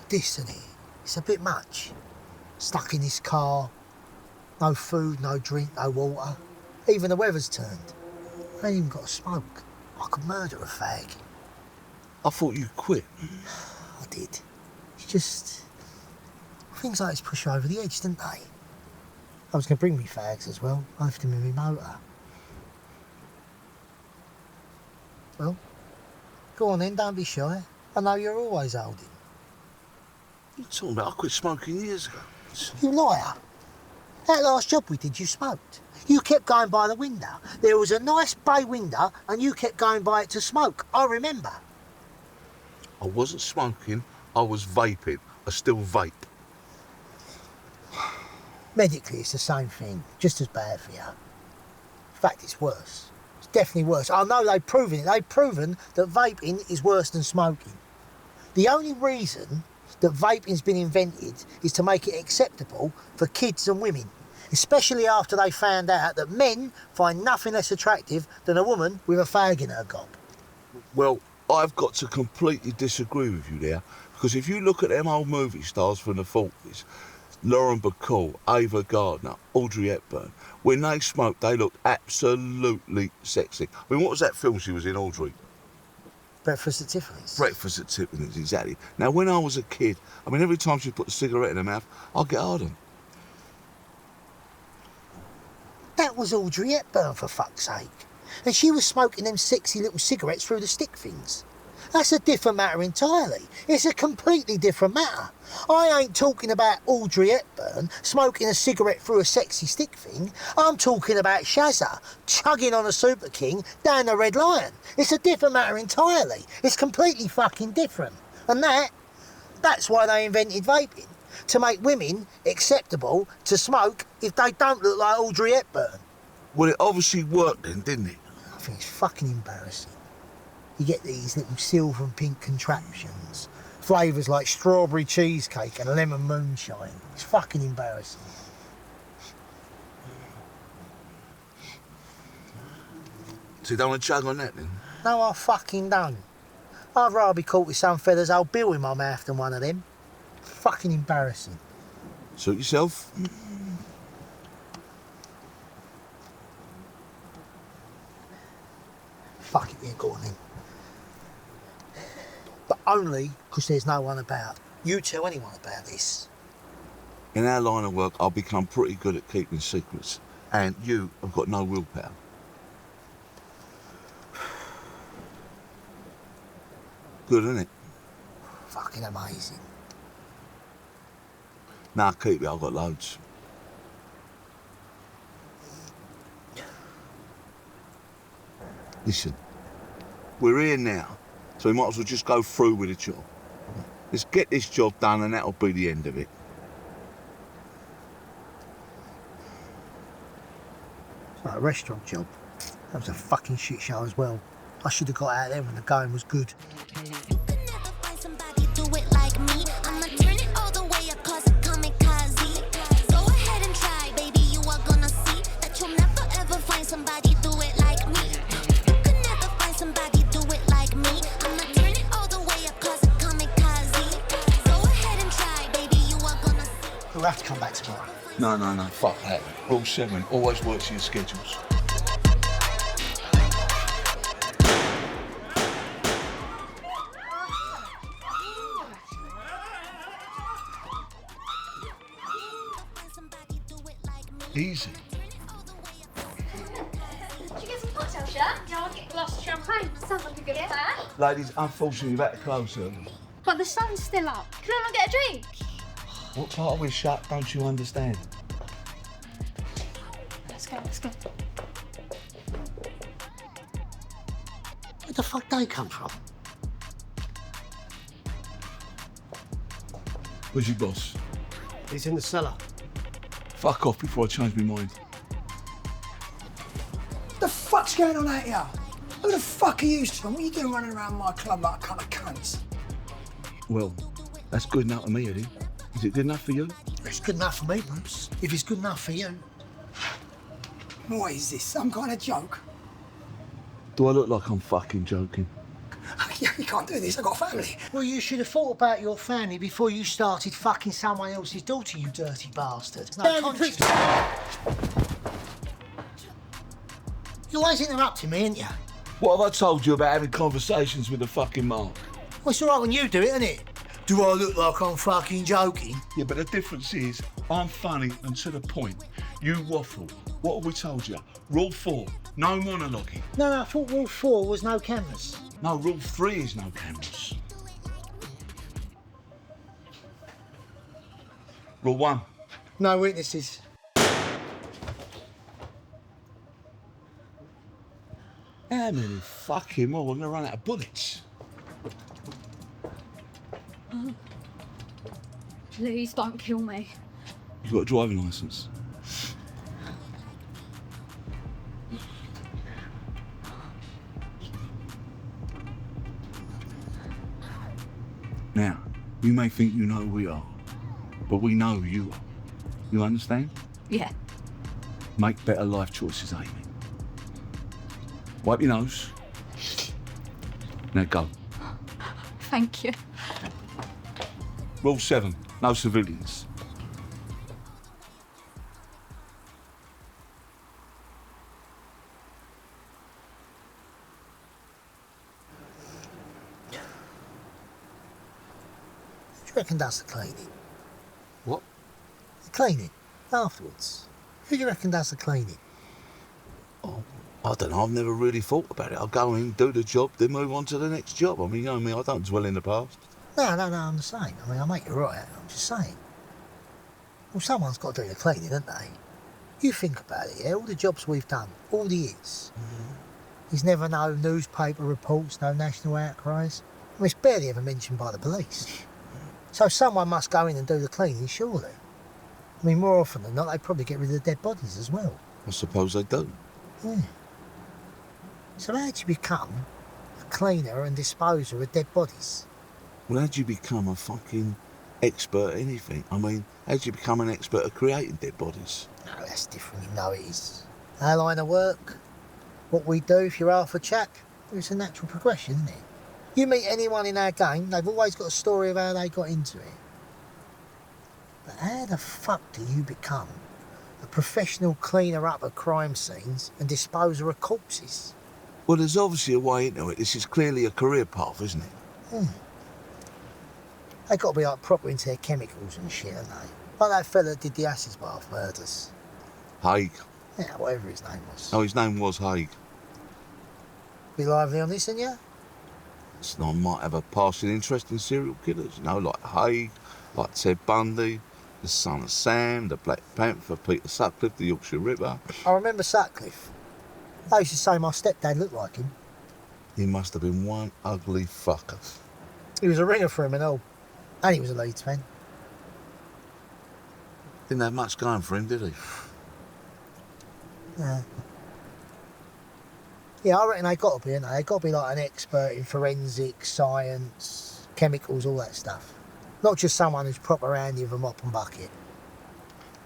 this, isn't it? It's a bit much. Stuck in this car, no food, no drink, no water. Even the weather's turned. I ain't even got to smoke. I could murder a fag. I thought you'd quit. I did. It's just... things like this push you over the edge, didn't they? I was going to bring me fags as well. I left them in my motor. Well, go on then, don't be shy. I know you're always holding. What are you talking about? I quit smoking years ago. You liar. That last job we did, you smoked. You kept going by the window. There was a nice bay window and you kept going by it to smoke. I remember. I wasn't smoking, I was vaping. I still vape. Medically, it's the same thing. Just as bad for you. In fact, it's worse. It's definitely worse. I know they've proven it. They've proven that vaping is worse than smoking. The only reason that vaping's been invented is to make it acceptable for kids and women, especially after they found out that men find nothing less attractive than a woman with a fag in her gob. Well, I've got to completely disagree with you there, because if you look at them old movie stars from the 40s, Lauren Bacall, Ava Gardner, Audrey Hepburn, when they smoked, they looked absolutely sexy. I mean, what was that film she was in, Audrey? Breakfast at Tiffany's. Breakfast at Tiffany's, exactly. Now, when I was a kid, I mean, every time she put a cigarette in her mouth, I'd get hard on. That was Audrey Hepburn, for fuck's sake. And she was smoking them sexy little cigarettes through the stick things. That's a different matter entirely. It's a completely different matter. I ain't talking about Audrey Hepburn smoking a cigarette through a sexy stick thing. I'm talking about Shazza chugging on a Super King down the Red Lion. It's a different matter entirely. It's completely fucking different. And that's why they invented vaping. To make women acceptable to smoke if they don't look like Audrey Hepburn. Well, it obviously worked then, didn't it? I think it's fucking embarrassing. You get these little silver and pink contraptions, flavours like strawberry cheesecake and lemon moonshine. It's fucking embarrassing. So you don't want to chug on that then? No, I fucking don't. I'd rather be caught with some fella's old bill in my mouth than one of them. Fucking embarrassing. Suit yourself? Fuck it, yeah, go on then. But only because there's no one about. You tell anyone about this. In our line of work, I've become pretty good at keeping secrets. And you have got no willpower. Good, isn't it? Fucking amazing. Nah, keep it, I've got loads. Listen, we're here now, so we might as well just go through with the job. Let's get this job done and that'll be the end of it. It's like a restaurant job. That was a fucking shit show as well. I should have got out of there when the going was good. We'll have to come back tomorrow. No, fuck that. Rule 7, always works to your schedules. Easy. Did you get some cocktails, yeah? Yeah, I'll get a glass of champagne. Sounds like a good plan. Ladies, unfortunately, you've had to close early. But the sun's still up. Can I not get a drink? What part of we're shut don't you understand? Let's go, let's go. Where the fuck they come from? Where's your boss? He's in the cellar. Fuck off before I change my mind. The fuck's going on out here? Who the fuck are you, son? What are you doing running around my club like a couple of cunts? Well, that's good enough for me, Eddie. Is it good enough for you? It's good enough for me, Bruce. If it's good enough for you. What is this, some kind of joke? Do I look like I'm fucking joking? You can't do this, I've got a family. Well, you should have thought about your family before you started fucking someone else's daughter, you dirty bastard. No conscience. You're always interrupting me, ain't you? What have I told you about having conversations with the fucking Mark? Well, it's all right when you do it, isn't it? Do I look like I'm fucking joking? Yeah, but the difference is I'm funny and to the point. You waffle. What have we told you? Rule 4, no monologuing. No, I thought rule 4 was no cameras. No, rule 3 is no cameras. Rule 1. No witnesses. How many fucking more? We're gonna run out of bullets. Please don't kill me. You've got a driving licence. Now, you may think you know who we are, but we know who you are. You understand? Yeah. Make better life choices, Amy. Wipe your nose. Now go. Thank you. Rule 7, no civilians. Who do you reckon does the cleaning? What? The cleaning, afterwards. Who do you reckon does the cleaning? Oh, I don't know, I've never really thought about it. I'll go in, do the job, then move on to the next job. I mean, you know me, I don't dwell in the past. No, I'm the same. I mean, I make it right. I'm just saying. Well, someone's got to do the cleaning, haven't they? You think about it, yeah? All the jobs we've done, all the years. There's never no newspaper reports, no national outcries. I mean, it's barely ever mentioned by the police. So someone must go in and do the cleaning, surely. I mean, more often than not, they probably get rid of the dead bodies as well. I suppose they do. Yeah. So how'd you become a cleaner and disposer of dead bodies? Well, how'd you become a fucking expert at anything? I mean, how'd you become an expert at creating dead bodies? No, that's different, you know it is. Our line of work, what we do if you're half a chap, it's a natural progression, isn't it? You meet anyone in our game, they've always got a story of how they got into it. But how the fuck do you become a professional cleaner up of crime scenes and disposer of corpses? Well, there's obviously a way into it. This is clearly a career path, isn't it? They got to be like proper into their chemicals and shit, haven't they? Like that fella that did the acid bath murders. Haig. Yeah, whatever his name was. Oh, his name was Haig. Be lively on this, ain't ya? So I might have a passing interest in serial killers, you know, like Haig, like Ted Bundy, the Son of Sam, the Black Panther, Peter Sutcliffe, the Yorkshire Ripper. I remember Sutcliffe. They used to say my stepdad looked like him. He must have been one ugly fucker. He was a ringer for him and all. And he was a Leeds fan. Didn't have much going for him, did he? Yeah. Yeah, I reckon they got to be, ain't they? They got to be like an expert in forensics, science, chemicals, all that stuff. Not just someone who's proper handy with a mop and bucket.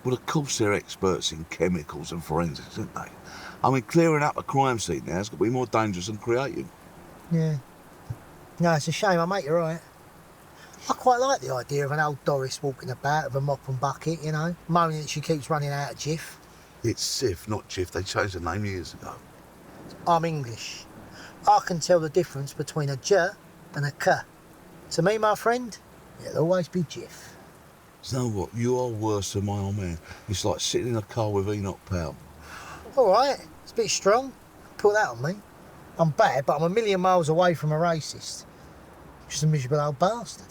Well, of course they're experts in chemicals and forensics, aren't they? I mean, clearing up a crime scene now has got to be more dangerous than creating. Yeah. No, it's a shame, I make you right. I quite like the idea of an old Doris walking about with a mop and bucket, you know, moaning that she keeps running out of jiff. It's Sif, not Jiff. They changed the name years ago. I'm English. I can tell the difference between a J and a K. To me, my friend, it'll always be jiff. You know what? You are worse than my old man. It's like sitting in a car with Enoch Powell. All right, it's a bit strong. Put that on me. I'm bad, but I'm a million miles away from a racist. Just a miserable old bastard.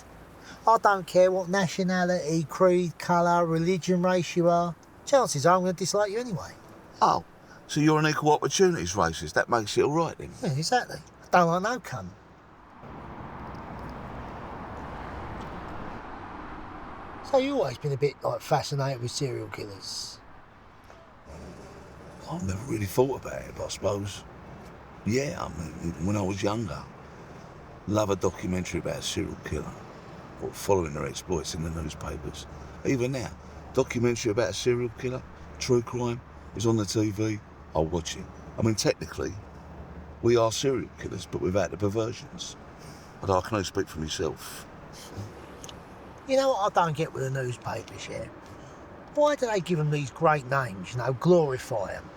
I don't care what nationality, creed, colour, religion, race you are. Chances are I'm going to dislike you anyway. Oh, so you're an equal opportunities racist. That makes it all right then. Yeah, exactly. I don't like no cunt. So you've always been a bit, like, fascinated with serial killers? I've never really thought about it, but I suppose. Yeah, I mean, when I was younger, love a documentary about a serial killer or following their exploits in the newspapers. Even now, documentary about a serial killer, true crime, is on the TV, I'll watch it. I mean, technically, we are serial killers, but without the perversions. But I can only speak for myself. You know what I don't get with the newspapers yet? Why do they give them these great names, you know, glorify them?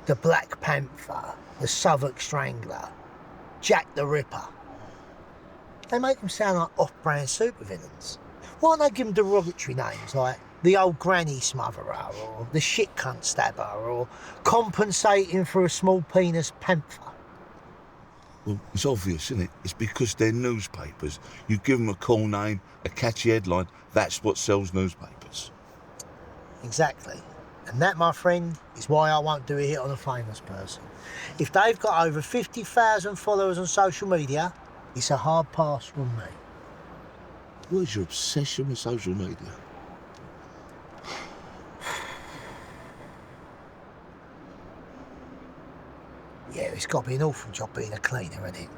The Black Panther, the Southwark Strangler, Jack the Ripper. They make them sound like off-brand supervillains. Why don't they give them derogatory names like the old granny smotherer or the shit cunt stabber or compensating for a small penis panther? Well, it's obvious, isn't it? It's because they're newspapers. You give them a cool name, a catchy headline, that's what sells newspapers. Exactly. And that, my friend, is why I won't do a hit on a famous person. If they've got over 50,000 followers on social media, it's a hard pass from me. Where's your obsession with social media? Yeah, it's got to be an awful job being a cleaner, isn't it?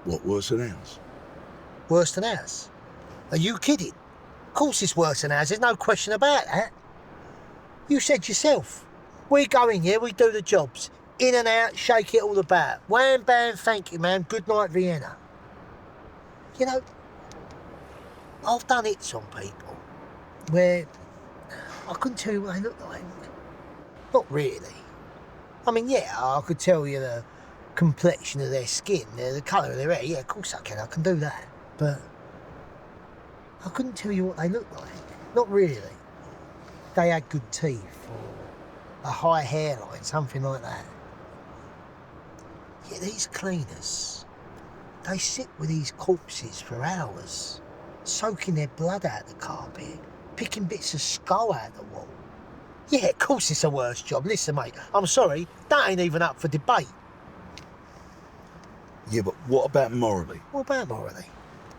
What, worse than ours? Worse than ours? Are you kidding? Of course it's worse than ours, there's no question about that. You said yourself. We go in here, we do the jobs. In and out, shake it all about. Wham, bam, thank you, man. Good night, Vienna. You know, I've done hits on people where I couldn't tell you what they look like. Not really. I mean, yeah, I could tell you the complexion of their skin, the colour of their hair. Yeah, of course I can do that. But I couldn't tell you what they look like. Not really. They had good teeth or a high hairline, something like that. Yeah, these cleaners, they sit with these corpses for hours, soaking their blood out the carpet, picking bits of skull out the wall. Yeah, of course it's a worse job. Listen, mate, I'm sorry, that ain't even up for debate. Yeah, but what about morally? What about morally?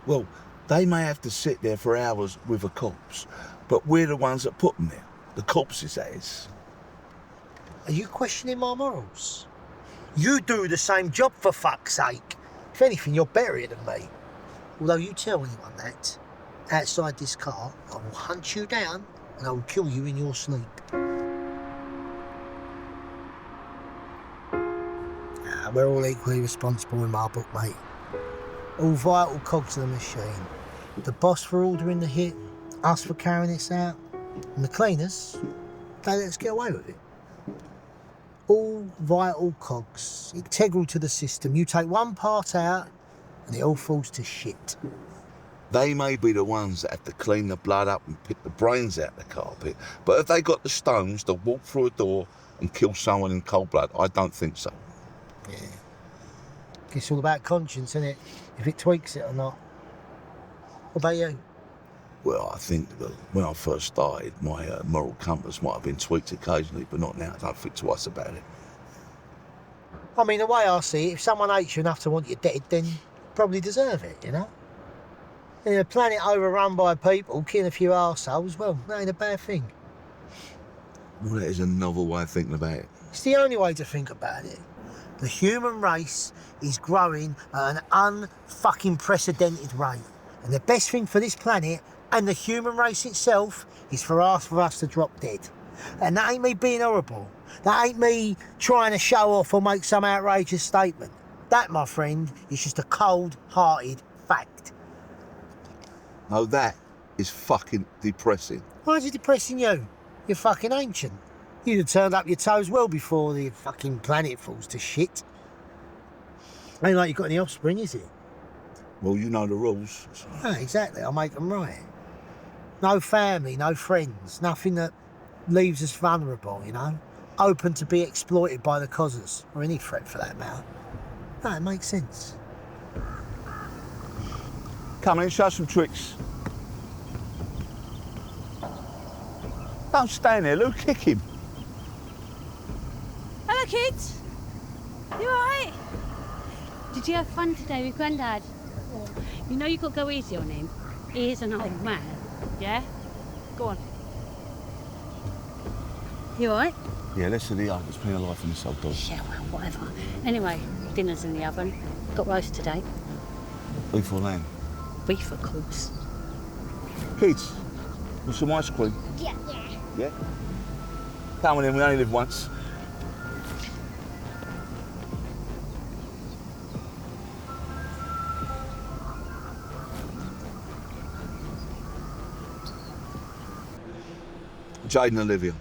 Well, they may have to sit there for hours with a corpse, but we're the ones that put them there. The corpses, that is. Are you questioning my morals? You do the same job, for fuck's sake. If anything, you're better than me. Although you tell anyone that, outside this car, I will hunt you down and I will kill you in your sleep. We're all equally responsible in my book, mate. All vital cogs of the machine. The boss for ordering the hit, us for carrying this out, and the cleaners, they let us get away with it. All vital cogs, integral to the system. You take one part out and it all falls to shit. They may be the ones that have to clean the blood up and pick the brains out the carpet, but if they got the stones to walk through a door and kill someone in cold blood, I don't think so. Yeah. It's all about conscience, isn't it? If it tweaks it or not. What about you? Well, I think that when I first started, my moral compass might have been tweaked occasionally, but not now. I don't think twice about it. I mean, the way I see it, if someone hates you enough to want you dead, then you probably deserve it, you know? In a planet overrun by people, killing a few arseholes, well, that ain't a bad thing. Well, that is a novel way of thinking about it. It's the only way to think about it. The human race is growing at an unfucking precedented rate. And the best thing for this planet and the human race itself is for us to drop dead. And that ain't me being horrible. That ain't me trying to show off or make some outrageous statement. That, my friend, is just a cold-hearted fact. No, that is fucking depressing. Why is it depressing you? You're fucking ancient. You'd have turned up your toes well before the fucking planet falls to shit. Ain't like you've got any offspring, is it? Well, you know the rules. So. Yeah, exactly. I'll make them right. No family, no friends, nothing that leaves us vulnerable, you know? Open to be exploited by the causers, or any threat for that matter. No, it makes sense. Come in, show some tricks. Don't stand there, Lou, kick him. Hello, kids. You alright? Did you have fun today with Grandad? You know you've got to go easy on him. He is an old man, yeah? Go on. You alright? Yeah, less of the oven. There's plenty of life in this old dog. Yeah, well, whatever. Anyway, dinner's in the oven. Got roast today. Beef or lamb? Beef, of course. Kids, want some ice cream? Yeah. Yeah? Come on in, we only live once. Jade and Olivia.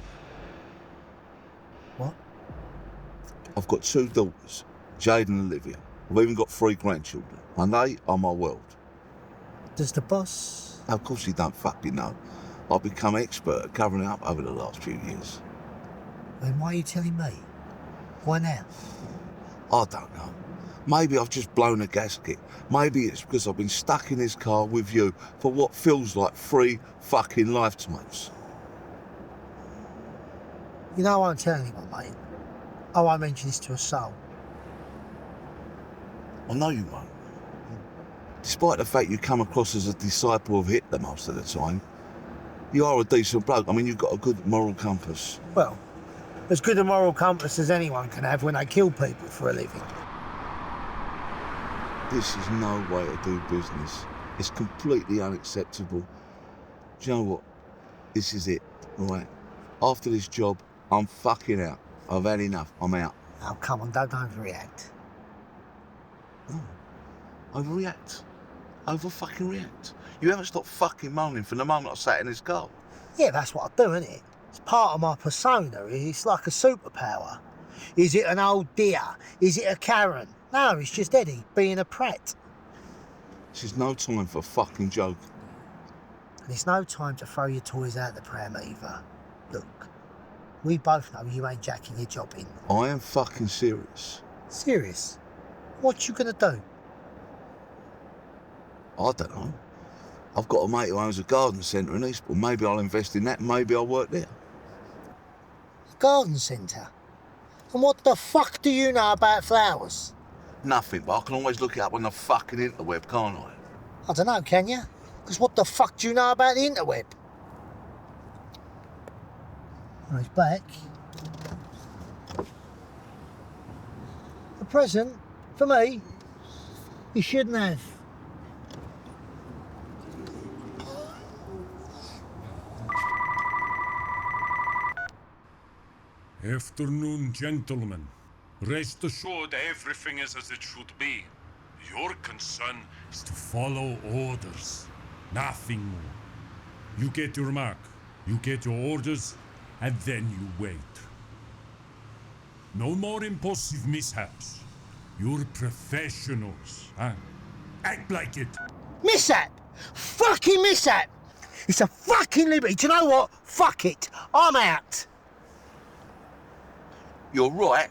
What? I've got 2 daughters, Jade and Olivia. I've even got 3 grandchildren, and they are my world. Does the boss? Of course he don't fucking know. I've become expert at covering it up over the last few years. Then why are you telling me? Why now? I don't know. Maybe I've just blown a gasket. Maybe it's because I've been stuck in this car with you for what feels like 3 fucking lifetimes. You know I won't tell anyone, mate. I won't mention this to a soul. I know you won't. Despite the fact you come across as a disciple of Hitler most of the time, you are a decent bloke. I mean, you've got a good moral compass. Well, as good a moral compass as anyone can have when they kill people for a living. This is no way to do business. It's completely unacceptable. Do you know what? This is it, right? After this job, I'm fucking out. I've had enough. I'm out. Oh, come on, don't overreact. No. Overreact. Over-fucking react. You haven't stopped fucking moaning from the moment I sat in this car. Yeah, that's what I do, isn't it? It's part of my persona. It's like a superpower. Is it an old dear? Is it a Karen? No, it's just Eddie being a prat. This is no time for fucking joke. And it's no time to throw your toys out the pram either. Look, we both know you ain't jacking your job in. I am fucking serious. Serious? What you gonna do? I don't know. I've got a mate who owns a garden centre in Eastbourne. Maybe I'll invest in that, maybe I'll work there. Garden centre? And what the fuck do you know about flowers? Nothing, but I can always look it up on the fucking interweb, can't I? I don't know, can you? Because what the fuck do you know about the interweb? Oh, he's back. A present? For me? You shouldn't have. Afternoon, gentlemen. Rest assured everything is as it should be. Your concern is to follow orders, nothing more. You get your mark, you get your orders, and then you wait. No more impulsive mishaps. You're professionals, huh? Act like it. Mishap! Fucking mishap! It's a fucking liberty. Do you know what? Fuck it. I'm out. You're right,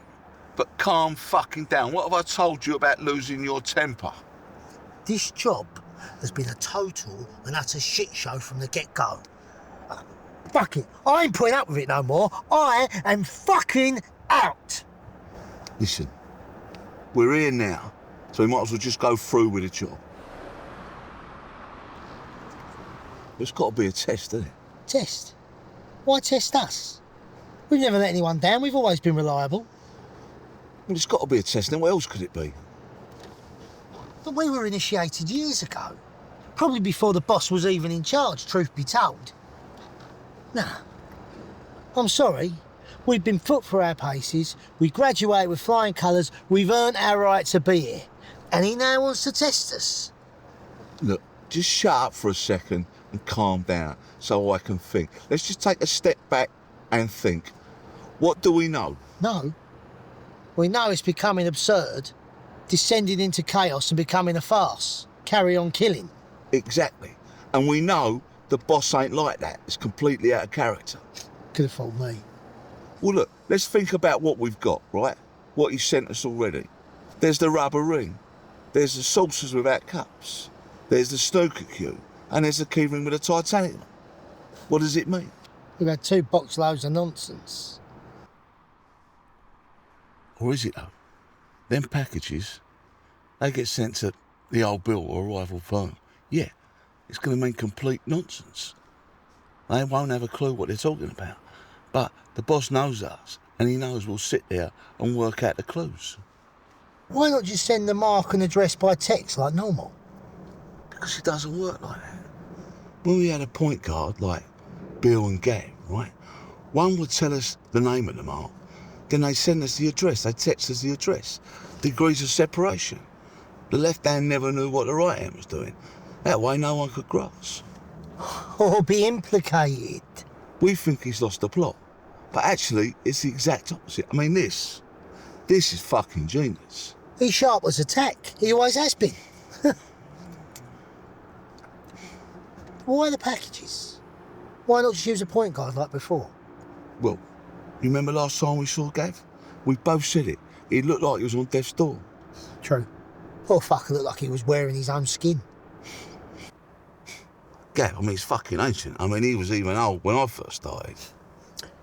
but calm fucking down. What have I told you about losing your temper? This job has been a total and utter shit show from the get-go. Fuck it. I ain't putting up with it no more. I am fucking out. Listen, we're here now, so we might as well just go through with the job. There's got to be a test, isn't it? Test? Why test us? We've never let anyone down. We've always been reliable. Well, there's got to be a test, then what else could it be? But we were initiated years ago. Probably before the boss was even in charge, truth be told. Nah. I'm sorry. We've been put through our paces. We graduated with flying colours. We've earned our right to be here. And he now wants to test us. Look, just shut up for a second and calm down so I can think. Let's just take a step back and think. What do we know? No. We know it's becoming absurd, descending into chaos and becoming a farce. Carry on killing. Exactly. And we know the boss ain't like that. It's completely out of character. Could have fooled me. Well, look, let's think about what we've got, right? What he sent us already. There's the rubber ring. There's the saucers without cups. There's the snooker queue, and there's the key ring with the Titanic. What does it mean? We've had 2 box loads of nonsense. Or is it though? Them packages, they get sent to the old bill or rival firm. Yeah, it's going to mean complete nonsense. They won't have a clue what they're talking about. But the boss knows us, and he knows we'll sit there and work out the clues. Why not just send the mark and address by text like normal? Because it doesn't work like that. When we had a point guard like Bill and Gav, right? One would tell us the name of the mark, then they send us the address, they text us the address. Degrees of separation. The left hand never knew what the right hand was doing. That way no one could grasp. Or be implicated. We think he's lost the plot, but actually it's the exact opposite. I mean, this is fucking genius. He's sharp as a tack. He always has been. Why the packages? Why not just use a point guard like before? Well, you remember last time we saw Gav? We both said it. He looked like he was on death's door. True. Poor fucker looked like he was wearing his own skin. Gav, I mean, he's fucking ancient. I mean, he was even old when I first started.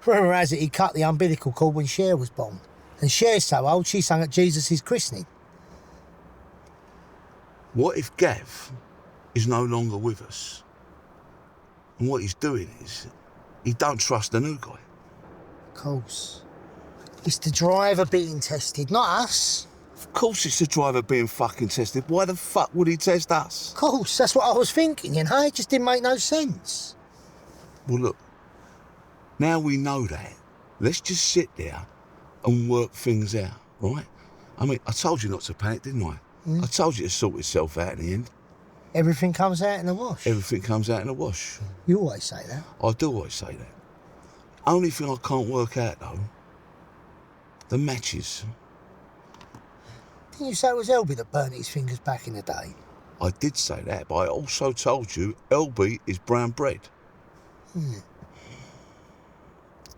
Rumour has it he cut the umbilical cord when Cher was born. And Cher's so old she sung at Jesus' christening. What if Gav is no longer with us? And what he's doing is, he don't trust the new guy. Of course. It's the driver being tested, not us. Of course it's the driver being fucking tested. Why the fuck would he test us? Of course, that's what I was thinking, you know? It just didn't make no sense. Well, look, now we know that. Let's just sit there and work things out, right? I mean, I told you not to panic, didn't I? I told you to sort itself out in the end. Everything comes out in the wash. Everything comes out in the wash. You always say that. I do always say that. Only thing I can't work out, though, the matches. Didn't you say it was Elby that burnt his fingers back in the day? I did say that, but I also told you LB is brown bread.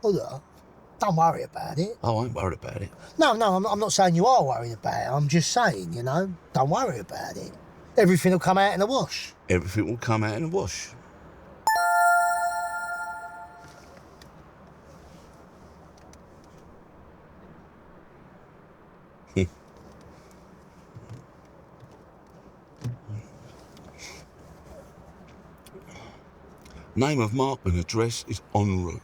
Well, look, don't worry about it. Oh, I ain't worried about it. No, I'm not saying you are worried about it. I'm just saying, you know, don't worry about it. Everything will come out in the wash. Everything will come out in the wash. Name of mark and address is en route.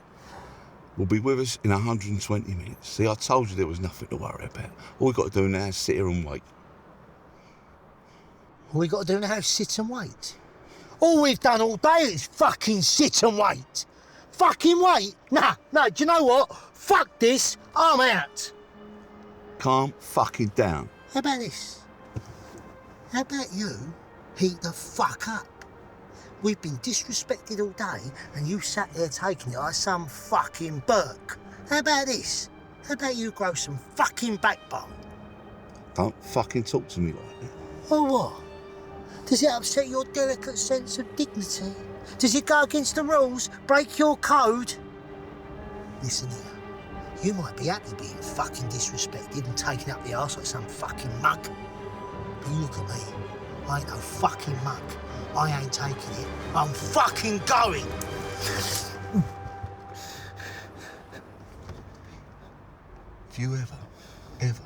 Will be with us in 120 minutes. See, I told you there was nothing to worry about. All we've got to do now is sit here and wait. All we got to do now is sit and wait. All we've done all day is fucking sit and wait. Fucking wait? Nah, do you know what? Fuck this, I'm out. Calm fucking down. How about this? How about you heat the fuck up? We've been disrespected all day and you sat there taking it like some fucking Burke. How about this? How about you grow some fucking backbone? Don't fucking talk to me like that. Or what? Does it upset your delicate sense of dignity? Does it go against the rules? Break your code? Listen here. You might be happy being fucking disrespected and taken up the arse like some fucking mug. But you look at me. I ain't no fucking mug. I ain't taking it. I'm fucking going. If you ever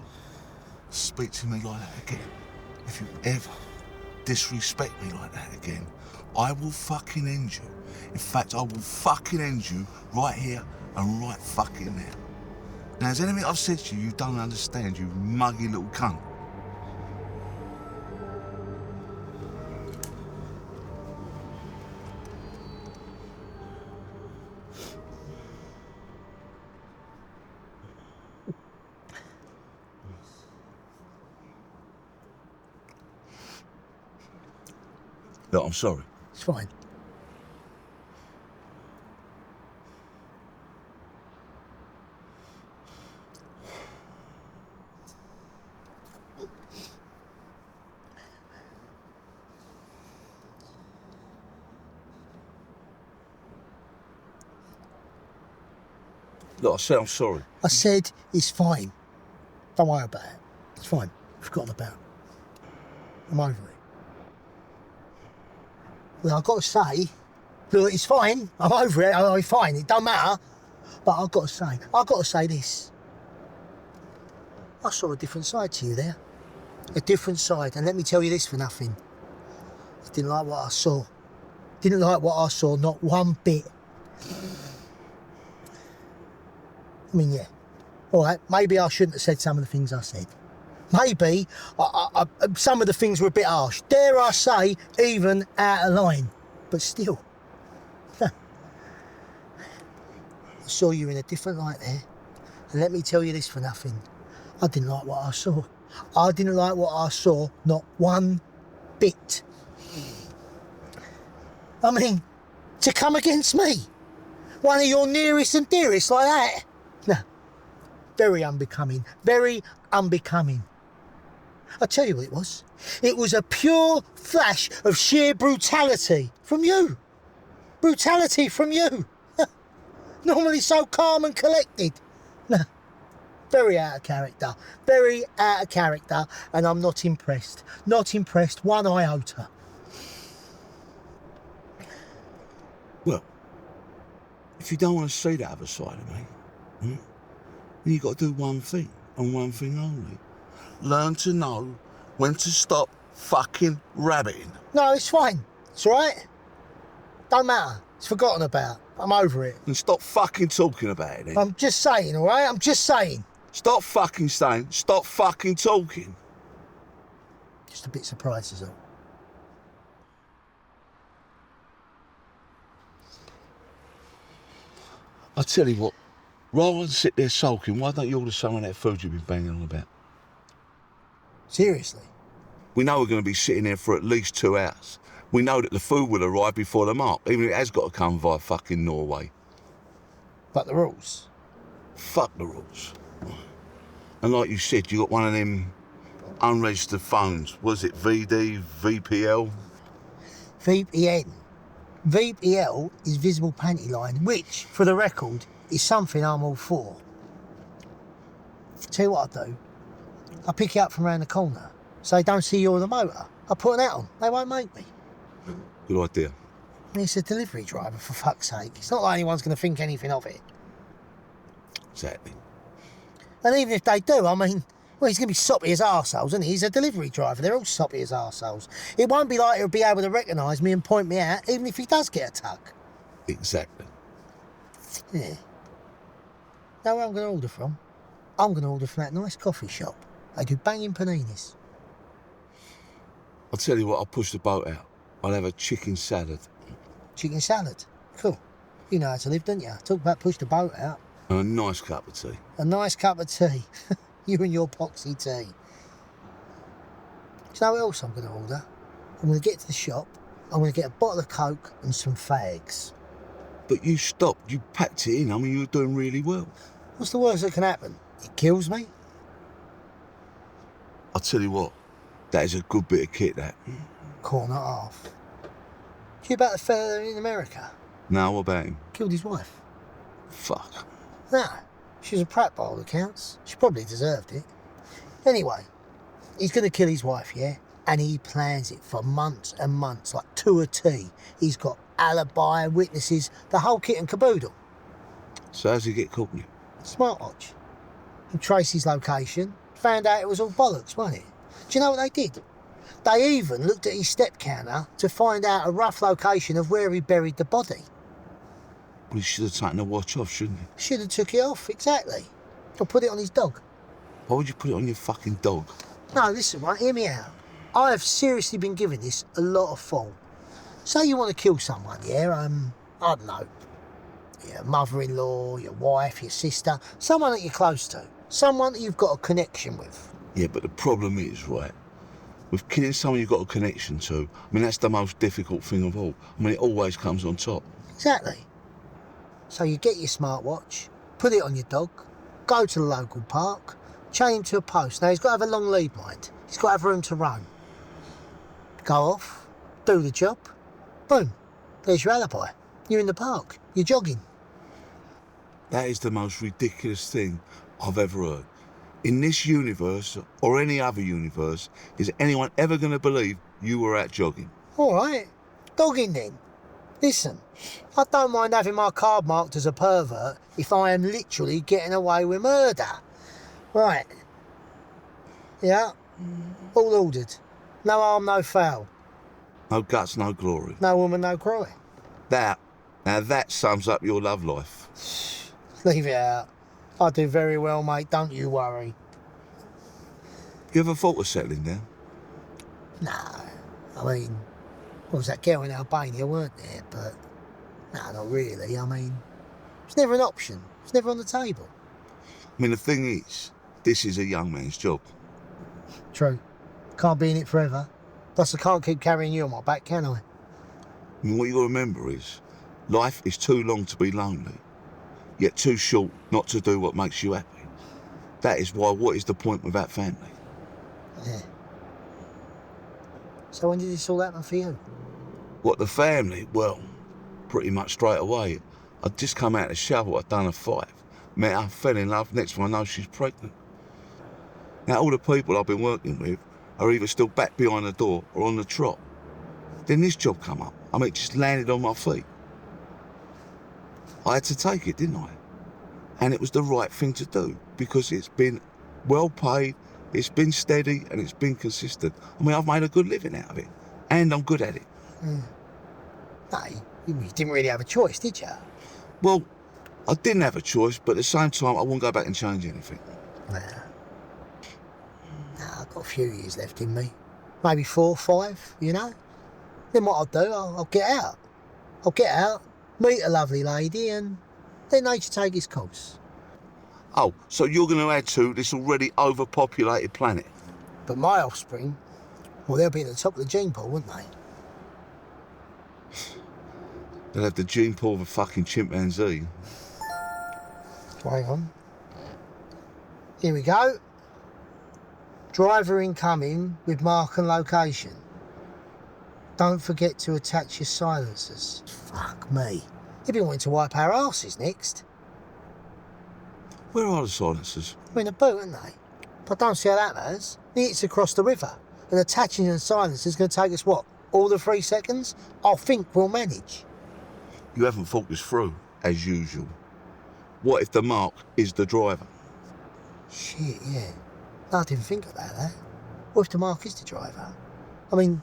speak to me like that again, if you ever disrespect me like that again, I will fucking end you. In fact, I will fucking end you right here and right fucking now. Now, is anything I've said to you don't understand, you muggy little cunt? Look, I'm sorry. It's fine. Look, I said I'm sorry. I said it's fine. Don't worry about it. It's fine. I've forgotten about it. I'm over it. Well, I've got to say, look, it's fine. I'm over it. I'm fine. It don't matter. But I've got to say this. I saw a different side to you there. A different side. And let me tell you this for nothing. I didn't like what I saw. Didn't like what I saw, not one bit. I mean, yeah. All right, maybe I shouldn't have said some of the things I said. Maybe some of the things were a bit harsh. Dare I say, even out of line. But still. I saw you in a different light there. And let me tell you this for nothing. I didn't like what I saw. I didn't like what I saw, not one bit. I mean, to come against me. One of your nearest and dearest like that. No. Very unbecoming. Very unbecoming. I'll tell you what it was. It was a pure flash of sheer brutality from you. Brutality from you. Normally so calm and collected. No. Very out of character. Very out of character. And I'm not impressed. Not impressed one iota. Well, if you don't want to see that other side of me, then you've got to do one thing, and one thing only. Learn to know when to stop fucking rabbiting. No, it's fine. It's all right. Don't matter. It's forgotten about. I'm over it. And stop fucking talking about it then. I'm just saying, all right? I'm just saying. Stop fucking saying, stop fucking talking. Just a bit surprised is all. I'll tell you what, rather than sit there sulking, why don't you order some of that food you've been banging on about? Seriously? We know we're going to be sitting there for at least 2 hours. We know that the food will arrive before the mark, even if it has got to come via fucking Norway. But the rules? Fuck the rules. And like you said, you got one of them unregistered phones. Was it VD, VPL? VPN. VPL is visible panty line, which, for the record, is something I'm all for. Tell you what I do. I pick it up from around the corner, so they don't see you're on the motor. I put an out on. They won't make me. Good idea. I mean, it's a delivery driver, for fuck's sake. It's not like anyone's going to think anything of it. Exactly. And even if they do, I mean, well, he's going to be soppy as arseholes, isn't he? He's a delivery driver. They're all soppy as arseholes. It won't be like he'll be able to recognise me and point me out, even if he does get a tuck. Exactly. Yeah. Know where I'm going to order from? I'm going to order from that nice coffee shop. They do banging paninis. I'll tell you what, I'll push the boat out. I'll have a chicken salad. Chicken salad? Cool. You know how to live, don't you? Talk about push the boat out. And a nice cup of tea. A nice cup of tea. You and your poxy tea. Do you know what else I'm going to order? I'm going to get to the shop. I'm going to get a bottle of Coke and some fags. But you stopped. You packed it in. I mean, you were doing really well. What's the worst that can happen? It kills me? I'll tell you what. That is a good bit of kit, that. Corner off. Do you hear about the fella in America? No, what about him? Killed his wife. Fuck. No, she was a prat by all accounts. She probably deserved it. Anyway, he's going to kill his wife, yeah? And he plans it for months and months, like to a T. He's got alibi, witnesses, the whole kit and caboodle. So how's he get caught? Smartwatch. He traced his location, found out it was all bollocks, wasn't it? Do you know what they did? They even looked at his step counter to find out a rough location of where he buried the body. Well, he should have taken the watch off, shouldn't he? Should have took it off, exactly. Or put it on his dog. Why would you put it on your fucking dog? No, listen, right, hear me out. I have seriously been giving this a lot of thought. Say you want to kill someone, yeah? I don't know. Your mother-in-law, your wife, your sister, someone that you're close to. Someone that you've got a connection with. Yeah, but the problem is, right, with killing someone you've got a connection to, I mean, that's the most difficult thing of all. I mean, it always comes on top. Exactly. So you get your smartwatch, put it on your dog, go to the local park, chain him to a post. Now, he's got to have a long lead behind. He's got to have room to roam. Go off, do the job, boom, there's your alibi. You're in the park, you're jogging. That is the most ridiculous thing I've ever heard. In this universe, or any other universe, is anyone ever going to believe you were out jogging? All right. Dogging then. Listen, I don't mind having my card marked as a pervert if I am literally getting away with murder. Right. Yeah. All ordered. No harm, no foul. No guts, no glory. No woman, no cry. Now that sums up your love life. Leave it out. I do very well, mate, don't you worry. You ever thought of settling down? No. I mean, there was that girl in Albania, weren't there? But, no, not really. I mean, it's never an option. It's never on the table. I mean, the thing is, this is a young man's job. True. Can't be in it forever. Plus, I can't keep carrying you on my back, can I? I mean, what you got to remember is, life is too long to be lonely, yet too short not to do what makes you happy. That is why what is the point without family? Yeah. So when did this all happen for you? What, the family? Well, pretty much straight away. I'd just come out of the shower, I'd done a 5. Met her, fell in love, next one I know she's pregnant. Now all the people I've been working with are either still back behind the door or on the trot. Then this job come up. I mean, it just landed on my feet. I had to take it, didn't I? And it was the right thing to do because it's been well paid, it's been steady and it's been consistent. I mean, I've made a good living out of it and I'm good at it. No, you didn't really have a choice, did you? Well, I didn't have a choice, but at the same time, I wouldn't go back and change anything. Nah, I've got a few years left in me. Maybe 4, 5, you know? Then what I'll do, I'll get out. I'll get out, meet a lovely lady, and then nature take its course. Oh, so you're going to add to this already overpopulated planet? But my offspring, well, they'll be at the top of the gene pool, wouldn't they? They'll have the gene pool of a fucking chimpanzee. Hang on. Here we go. Driver incoming with mark and location. Don't forget to attach your silencers. Fuck me. They've been wanting to wipe our asses next. Where are the silencers? They're in the boot, aren't they? But I don't see how that matters. It's across the river. And attaching the silencers is going to take us, what, all the 3 seconds? I think we'll manage. You haven't thought this through, as usual. What if the mark is the driver? Shit, yeah. No, I didn't think about that. What if the mark is the driver? I mean,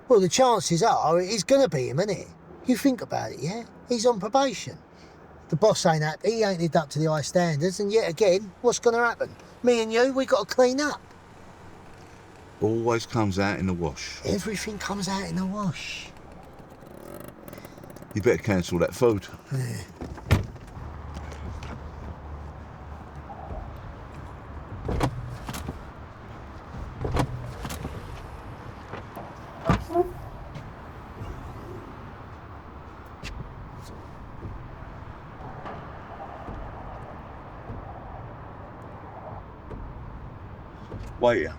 well, the chances are it's going to be him, isn't it? You think about it, yeah? He's on probation. The boss ain't happy, he ain't lived up to the high standards, and yet again, what's going to happen? Me and you, we got to clean up. Always comes out in the wash. Everything comes out in the wash. You better cancel that food. Yeah. Wait here.